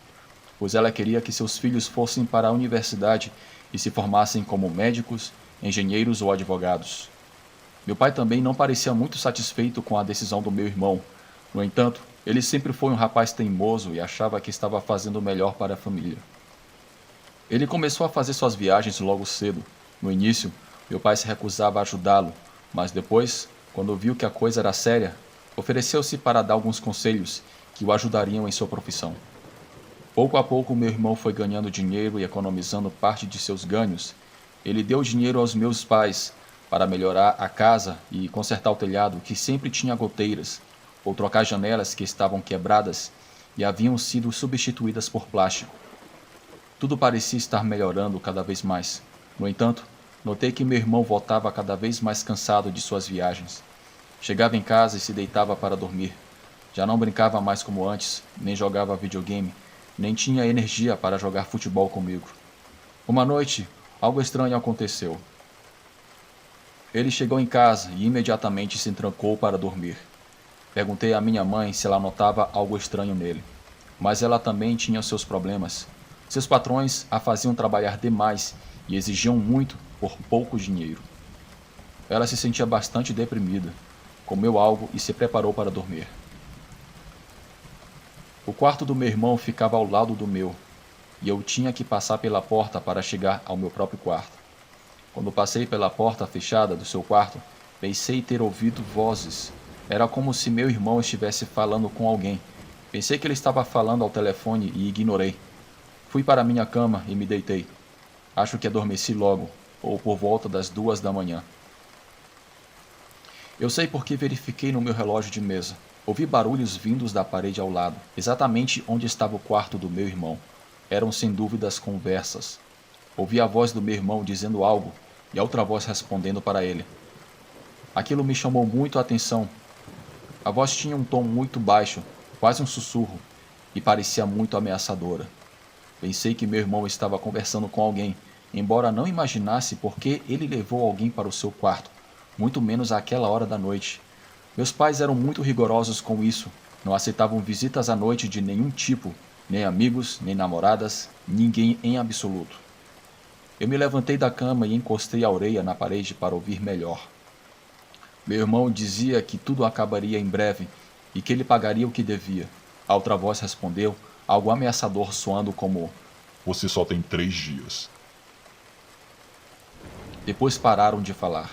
pois ela queria que seus filhos fossem para a universidade e se formassem como médicos, engenheiros ou advogados. Meu pai também não parecia muito satisfeito com a decisão do meu irmão. No entanto, ele sempre foi um rapaz teimoso e achava que estava fazendo o melhor para a família. Ele começou a fazer suas viagens logo cedo. No início, meu pai se recusava a ajudá-lo, mas depois, quando viu que a coisa era séria, ofereceu-se para dar alguns conselhos que o ajudariam em sua profissão. Pouco a pouco, meu irmão foi ganhando dinheiro e economizando parte de seus ganhos. Ele deu dinheiro aos meus pais para melhorar a casa e consertar o telhado, que sempre tinha goteiras, ou trocar janelas que estavam quebradas e haviam sido substituídas por plástico. Tudo parecia estar melhorando cada vez mais. No entanto, notei que meu irmão voltava cada vez mais cansado de suas viagens. Chegava em casa e se deitava para dormir. Já não brincava mais como antes, nem jogava videogame, nem tinha energia para jogar futebol comigo. Uma noite, algo estranho aconteceu. Ele chegou em casa e imediatamente se trancou para dormir. Perguntei à minha mãe se ela notava algo estranho nele, mas ela também tinha seus problemas. Seus patrões a faziam trabalhar demais e exigiam muito por pouco dinheiro. Ela se sentia bastante deprimida, comeu algo e se preparou para dormir. O quarto do meu irmão ficava ao lado do meu, e eu tinha que passar pela porta para chegar ao meu próprio quarto. Quando passei pela porta fechada do seu quarto, pensei ter ouvido vozes. Era como se meu irmão estivesse falando com alguém. Pensei que ele estava falando ao telefone e ignorei. Fui para minha cama e me deitei. Acho que adormeci logo, ou por volta das 2 da manhã. Eu sei porque verifiquei no meu relógio de mesa. Ouvi barulhos vindos da parede ao lado, exatamente onde estava o quarto do meu irmão. Eram sem dúvidas conversas. Ouvi a voz do meu irmão dizendo algo e a outra voz respondendo para ele. Aquilo me chamou muito a atenção. A voz tinha um tom muito baixo, quase um sussurro, e parecia muito ameaçadora. Pensei que meu irmão estava conversando com alguém, embora não imaginasse por que ele levou alguém para o seu quarto, muito menos àquela hora da noite. Meus pais eram muito rigorosos com isso, não aceitavam visitas à noite de nenhum tipo, nem amigos, nem namoradas, ninguém em absoluto. Eu me levantei da cama e encostei a orelha na parede para ouvir melhor. Meu irmão dizia que tudo acabaria em breve e que ele pagaria o que devia. A outra voz respondeu, algo ameaçador soando como: Você só tem 3 dias. Depois pararam de falar.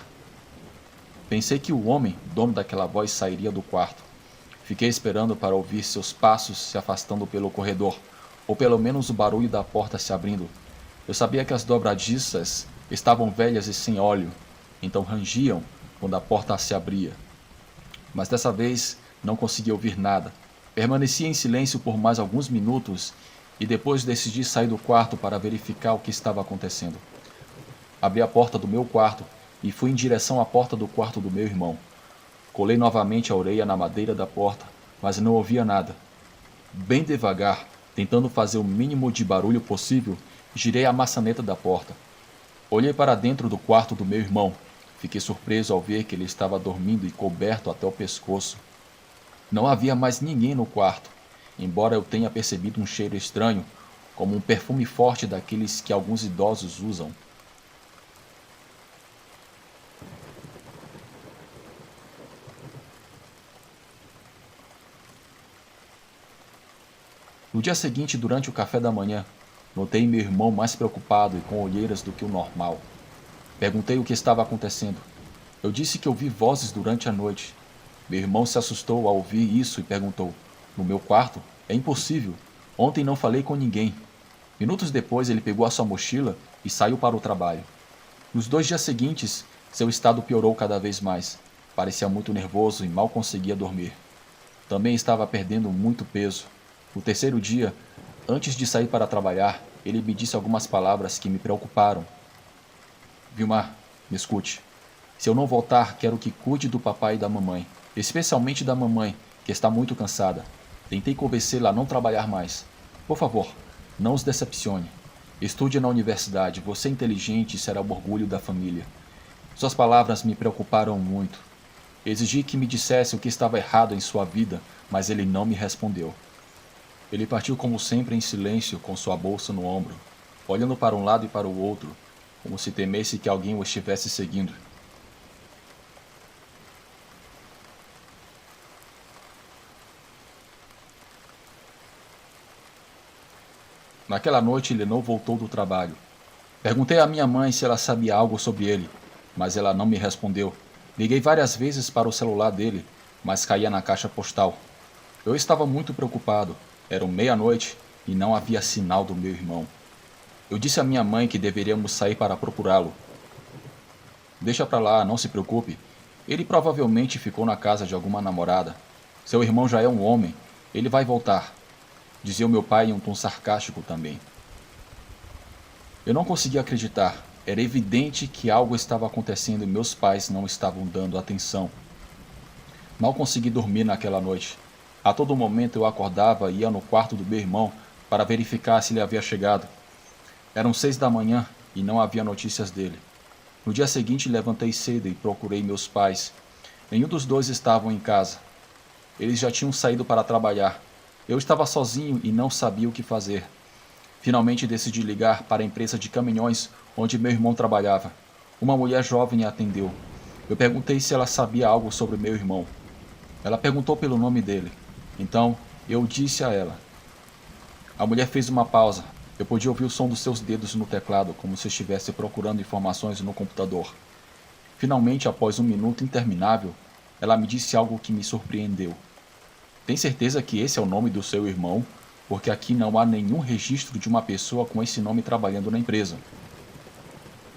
Pensei que o homem, dono daquela voz, sairia do quarto. Fiquei esperando para ouvir seus passos se afastando pelo corredor, ou pelo menos o barulho da porta se abrindo. Eu sabia que as dobradiças estavam velhas e sem óleo, então rangiam quando a porta se abria. Mas dessa vez não consegui ouvir nada. Permaneci em silêncio por mais alguns minutos e depois decidi sair do quarto para verificar o que estava acontecendo. Abri a porta do meu quarto e fui em direção à porta do quarto do meu irmão. Colei novamente a orelha na madeira da porta, mas não ouvia nada. Bem devagar, tentando fazer o mínimo de barulho possível, Girei a maçaneta da porta. Olhei para dentro do quarto do meu irmão. Fiquei surpreso ao ver que ele estava dormindo e coberto até o pescoço. Não havia mais ninguém no quarto, embora eu tenha percebido um cheiro estranho, como um perfume forte daqueles que alguns idosos usam. No dia seguinte, durante o café da manhã, notei meu irmão mais preocupado e com olheiras do que o normal. Perguntei o que estava acontecendo. Eu disse que ouvi vozes durante a noite. Meu irmão se assustou ao ouvir isso e perguntou: "No meu quarto? É impossível. Ontem não falei com ninguém." Minutos depois, ele pegou a sua mochila e saiu para o trabalho. Nos 2 dias seguintes, seu estado piorou cada vez mais. Parecia muito nervoso e mal conseguia dormir. Também estava perdendo muito peso. No terceiro dia, antes de sair para trabalhar, ele me disse algumas palavras que me preocuparam. "Vilmar, me escute. Se eu não voltar, quero que cuide do papai e da mamãe, especialmente da mamãe, que está muito cansada. Tentei convencê-la a não trabalhar mais. Por favor, não os decepcione. Estude na universidade, você é inteligente e será o orgulho da família." Suas palavras me preocuparam muito. Exigi que me dissesse o que estava errado em sua vida, mas ele não me respondeu. Ele partiu como sempre em silêncio, com sua bolsa no ombro, olhando para um lado e para o outro, como se temesse que alguém o estivesse seguindo. Naquela noite ele não voltou do trabalho. Perguntei à minha mãe se ela sabia algo sobre ele, mas ela não me respondeu. Liguei várias vezes para o celular dele, mas caía na caixa postal. Eu estava muito preocupado. Era meia-noite e não havia sinal do meu irmão. Eu disse à minha mãe que deveríamos sair para procurá-lo. "Deixa pra lá, não se preocupe. Ele provavelmente ficou na casa de alguma namorada. Seu irmão já é um homem. Ele vai voltar", dizia o meu pai em um tom sarcástico também. Eu não conseguia acreditar. Era evidente que algo estava acontecendo e meus pais não estavam dando atenção. Mal consegui dormir naquela noite. A todo momento eu acordava e ia no quarto do meu irmão para verificar se ele havia chegado. Eram 6 da manhã e não havia notícias dele. No dia seguinte levantei cedo e procurei meus pais. Nenhum dos dois estavam em casa. Eles já tinham saído para trabalhar. Eu estava sozinho e não sabia o que fazer. Finalmente decidi ligar para a empresa de caminhões onde meu irmão trabalhava. Uma mulher jovem atendeu. Eu perguntei se ela sabia algo sobre meu irmão. Ela perguntou pelo nome dele. Então, eu disse a ela. A mulher fez uma pausa. Eu podia ouvir o som dos seus dedos no teclado, como se estivesse procurando informações no computador. Finalmente, após um minuto interminável, ela me disse algo que me surpreendeu. "Tem certeza que esse é o nome do seu irmão? Porque aqui não há nenhum registro de uma pessoa com esse nome trabalhando na empresa."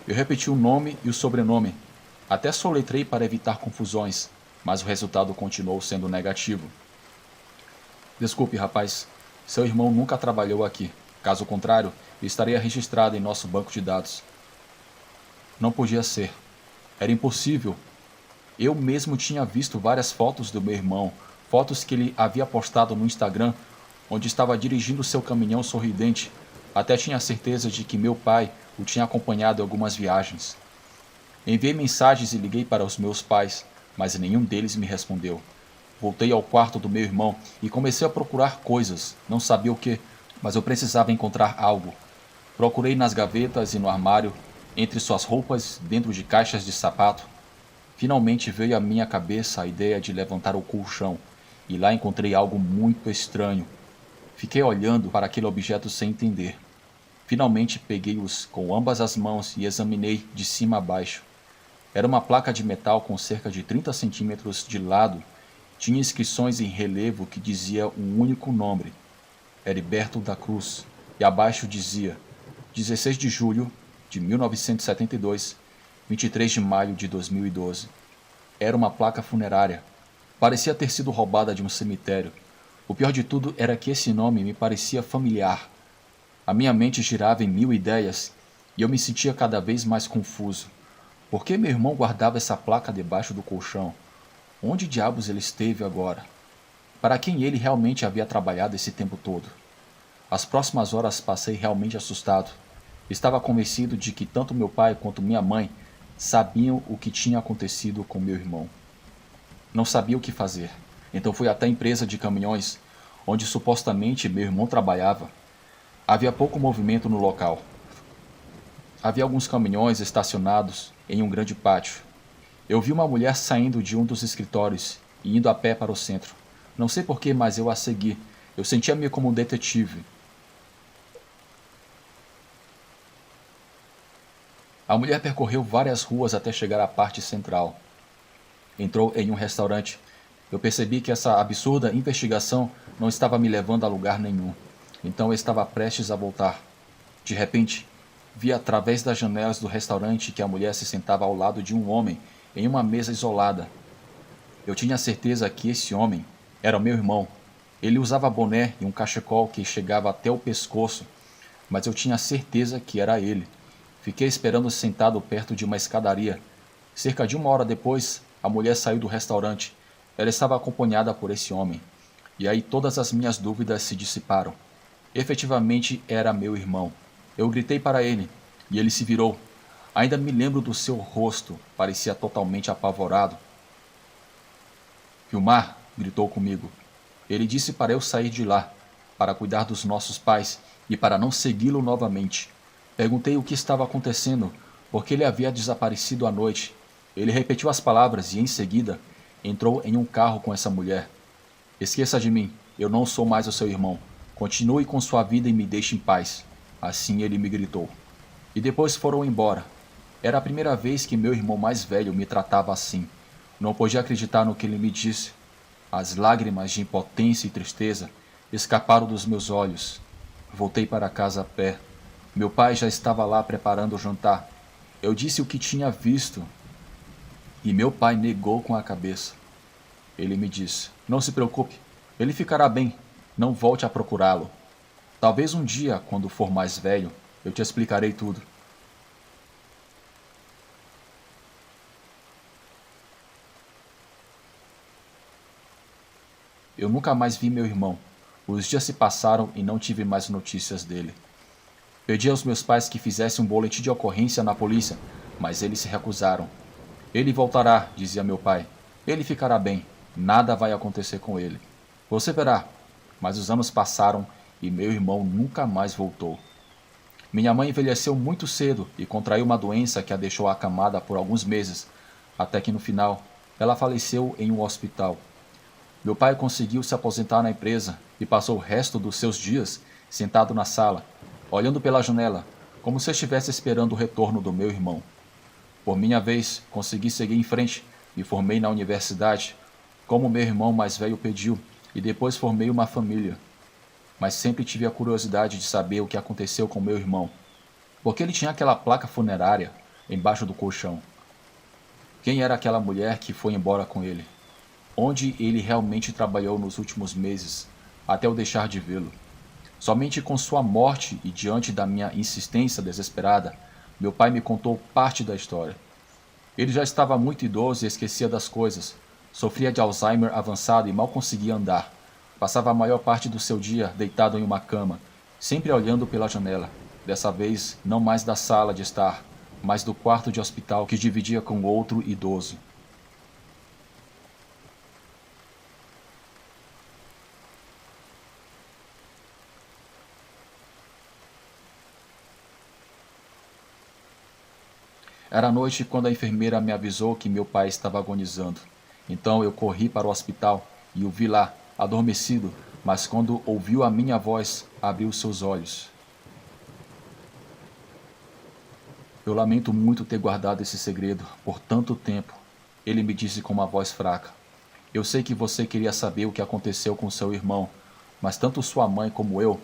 Eu repeti o nome e o sobrenome. Até soletrei para evitar confusões, mas o resultado continuou sendo negativo. "Desculpe, rapaz. Seu irmão nunca trabalhou aqui. Caso contrário, estaria registrado em nosso banco de dados." Não podia ser. Era impossível. Eu mesmo tinha visto várias fotos do meu irmão, fotos que ele havia postado no Instagram, onde estava dirigindo seu caminhão sorridente. Até tinha certeza de que meu pai o tinha acompanhado em algumas viagens. Enviei mensagens e liguei para os meus pais, mas nenhum deles me respondeu. Voltei ao quarto do meu irmão e comecei a procurar coisas. Não sabia o que, mas eu precisava encontrar algo. Procurei nas gavetas e no armário, entre suas roupas, dentro de caixas de sapato. Finalmente veio à minha cabeça a ideia de levantar o colchão, e lá encontrei algo muito estranho. Fiquei olhando para aquele objeto sem entender. Finalmente peguei-os com ambas as mãos e examinei de cima a baixo. Era uma placa de metal com cerca de 30 centímetros de lado. Tinha inscrições em relevo que dizia um único nome: Heriberto da Cruz, e abaixo dizia 16 de julho de 1972, 23 de maio de 2012. Era uma placa funerária. Parecia ter sido roubada de um cemitério. O pior de tudo era que esse nome me parecia familiar. A minha mente girava em 1000 ideias e eu me sentia cada vez mais confuso. Por que meu irmão guardava essa placa debaixo do colchão? Onde diabos ele esteve agora? Para quem ele realmente havia trabalhado esse tempo todo? As próximas horas passei realmente assustado. Estava convencido de que tanto meu pai quanto minha mãe sabiam o que tinha acontecido com meu irmão. Não sabia o que fazer, então fui até a empresa de caminhões, onde supostamente meu irmão trabalhava. Havia pouco movimento no local. Havia alguns caminhões estacionados em um grande pátio. Eu vi uma mulher saindo de um dos escritórios e indo a pé para o centro. Não sei porquê, mas eu a segui. Eu sentia-me como um detetive. A mulher percorreu várias ruas até chegar à parte central. Entrou em um restaurante. Eu percebi que essa absurda investigação não estava me levando a lugar nenhum. Então eu estava prestes a voltar. De repente, vi através das janelas do restaurante que a mulher se sentava ao lado de um homem em uma mesa isolada. Eu tinha certeza que esse homem era o meu irmão. Ele usava boné e um cachecol que chegava até o pescoço, mas eu tinha certeza que era ele. Fiquei esperando sentado perto de uma escadaria. Cerca de 1 hora depois, a mulher saiu do restaurante. Ela estava acompanhada por esse homem. E aí todas as minhas dúvidas se dissiparam. Efetivamente era meu irmão. Eu gritei para ele, e ele se virou. Ainda me lembro do seu rosto, parecia totalmente apavorado. Vilmar, gritou comigo. Ele disse para eu sair de lá, para cuidar dos nossos pais e para não segui-lo novamente. Perguntei o que estava acontecendo, porque ele havia desaparecido à noite. Ele repetiu as palavras e, em seguida, entrou em um carro com essa mulher. Esqueça de mim, eu não sou mais o seu irmão. Continue com sua vida e me deixe em paz. Assim ele me gritou. E depois foram embora. Era a primeira vez que meu irmão mais velho me tratava assim. Não podia acreditar no que ele me disse. As lágrimas de impotência e tristeza escaparam dos meus olhos. Voltei para casa a pé. Meu pai já estava lá preparando o jantar. Eu disse o que tinha visto. E meu pai negou com a cabeça. Ele me disse: não se preocupe, ele ficará bem. Não volte a procurá-lo. Talvez um dia, quando for mais velho, eu te explicarei tudo. Eu nunca mais vi meu irmão. Os dias se passaram e não tive mais notícias dele. Pedi aos meus pais que fizessem um boletim de ocorrência na polícia, mas eles se recusaram. Ele voltará, dizia meu pai. Ele ficará bem. Nada vai acontecer com ele. Você verá. Mas os anos passaram e meu irmão nunca mais voltou. Minha mãe envelheceu muito cedo e contraiu uma doença que a deixou acamada por alguns meses, até que no final ela faleceu em um hospital. Meu pai conseguiu se aposentar na empresa e passou o resto dos seus dias sentado na sala, olhando pela janela, como se estivesse esperando o retorno do meu irmão. Por minha vez, consegui seguir em frente, me formei na universidade, como meu irmão mais velho pediu, e depois formei uma família. Mas sempre tive a curiosidade de saber o que aconteceu com meu irmão, porque ele tinha aquela placa funerária embaixo do colchão. Quem era aquela mulher que foi embora com ele? Onde ele realmente trabalhou nos últimos meses, até eu deixar de vê-lo? Somente com sua morte e diante da minha insistência desesperada, meu pai me contou parte da história. Ele já estava muito idoso e esquecia das coisas. Sofria de Alzheimer avançado e mal conseguia andar. Passava a maior parte do seu dia deitado em uma cama, sempre olhando pela janela. Dessa vez, não mais da sala de estar, mas do quarto de hospital que dividia com outro idoso. Era noite quando a enfermeira me avisou que meu pai estava agonizando. Então eu corri para o hospital e o vi lá, adormecido, mas quando ouviu a minha voz, abriu seus olhos. Eu lamento muito ter guardado esse segredo por tanto tempo, ele me disse com uma voz fraca. Eu sei que você queria saber o que aconteceu com seu irmão, mas tanto sua mãe como eu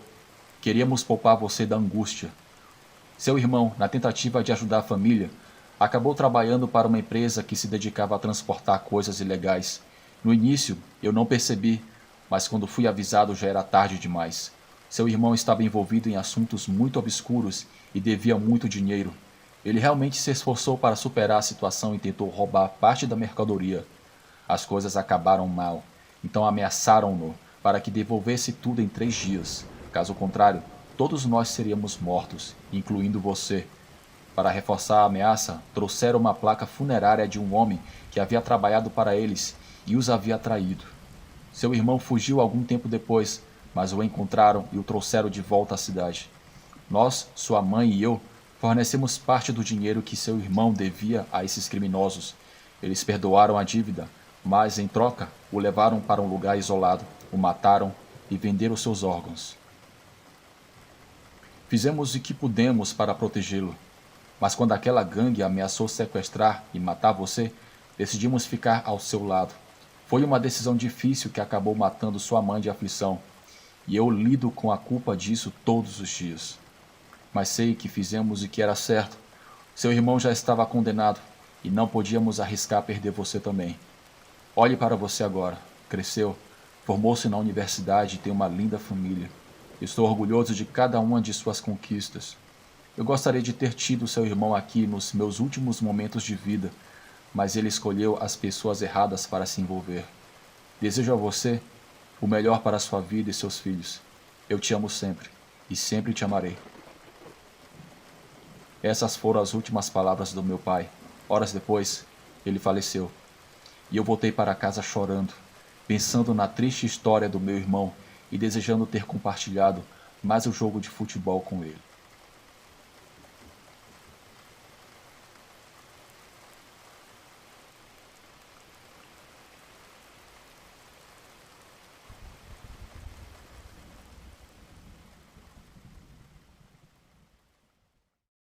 queríamos poupar você da angústia. Seu irmão, na tentativa de ajudar a família, acabou trabalhando para uma empresa que se dedicava a transportar coisas ilegais. No início, eu não percebi, mas quando fui avisado já era tarde demais. Seu irmão estava envolvido em assuntos muito obscuros e devia muito dinheiro. Ele realmente se esforçou para superar a situação e tentou roubar parte da mercadoria. As coisas acabaram mal, então ameaçaram-no para que devolvesse tudo em 3 dias. Caso contrário, todos nós seríamos mortos, incluindo você. Para reforçar a ameaça, trouxeram uma placa funerária de um homem que havia trabalhado para eles e os havia traído. Seu irmão fugiu algum tempo depois, mas o encontraram e o trouxeram de volta à cidade. Nós, sua mãe e eu, fornecemos parte do dinheiro que seu irmão devia a esses criminosos. Eles perdoaram a dívida, mas, em troca, o levaram para um lugar isolado, o mataram e venderam seus órgãos. Fizemos o que pudemos para protegê-lo, mas quando aquela gangue ameaçou sequestrar e matar você, decidimos ficar ao seu lado. Foi uma decisão difícil que acabou matando sua mãe de aflição, e eu lido com a culpa disso todos os dias. Mas sei que fizemos o que era certo. Seu irmão já estava condenado, e não podíamos arriscar perder você também. Olhe para você agora. Cresceu, formou-se na universidade e tem uma linda família. Estou orgulhoso de cada uma de suas conquistas. Eu gostaria de ter tido seu irmão aqui nos meus últimos momentos de vida, mas ele escolheu as pessoas erradas para se envolver. Desejo a você o melhor para sua vida e seus filhos. Eu te amo sempre, e sempre te amarei. Essas foram as últimas palavras do meu pai. Horas depois, ele faleceu. E eu voltei para casa chorando, pensando na triste história do meu irmão e desejando ter compartilhado mais um jogo de futebol com ele.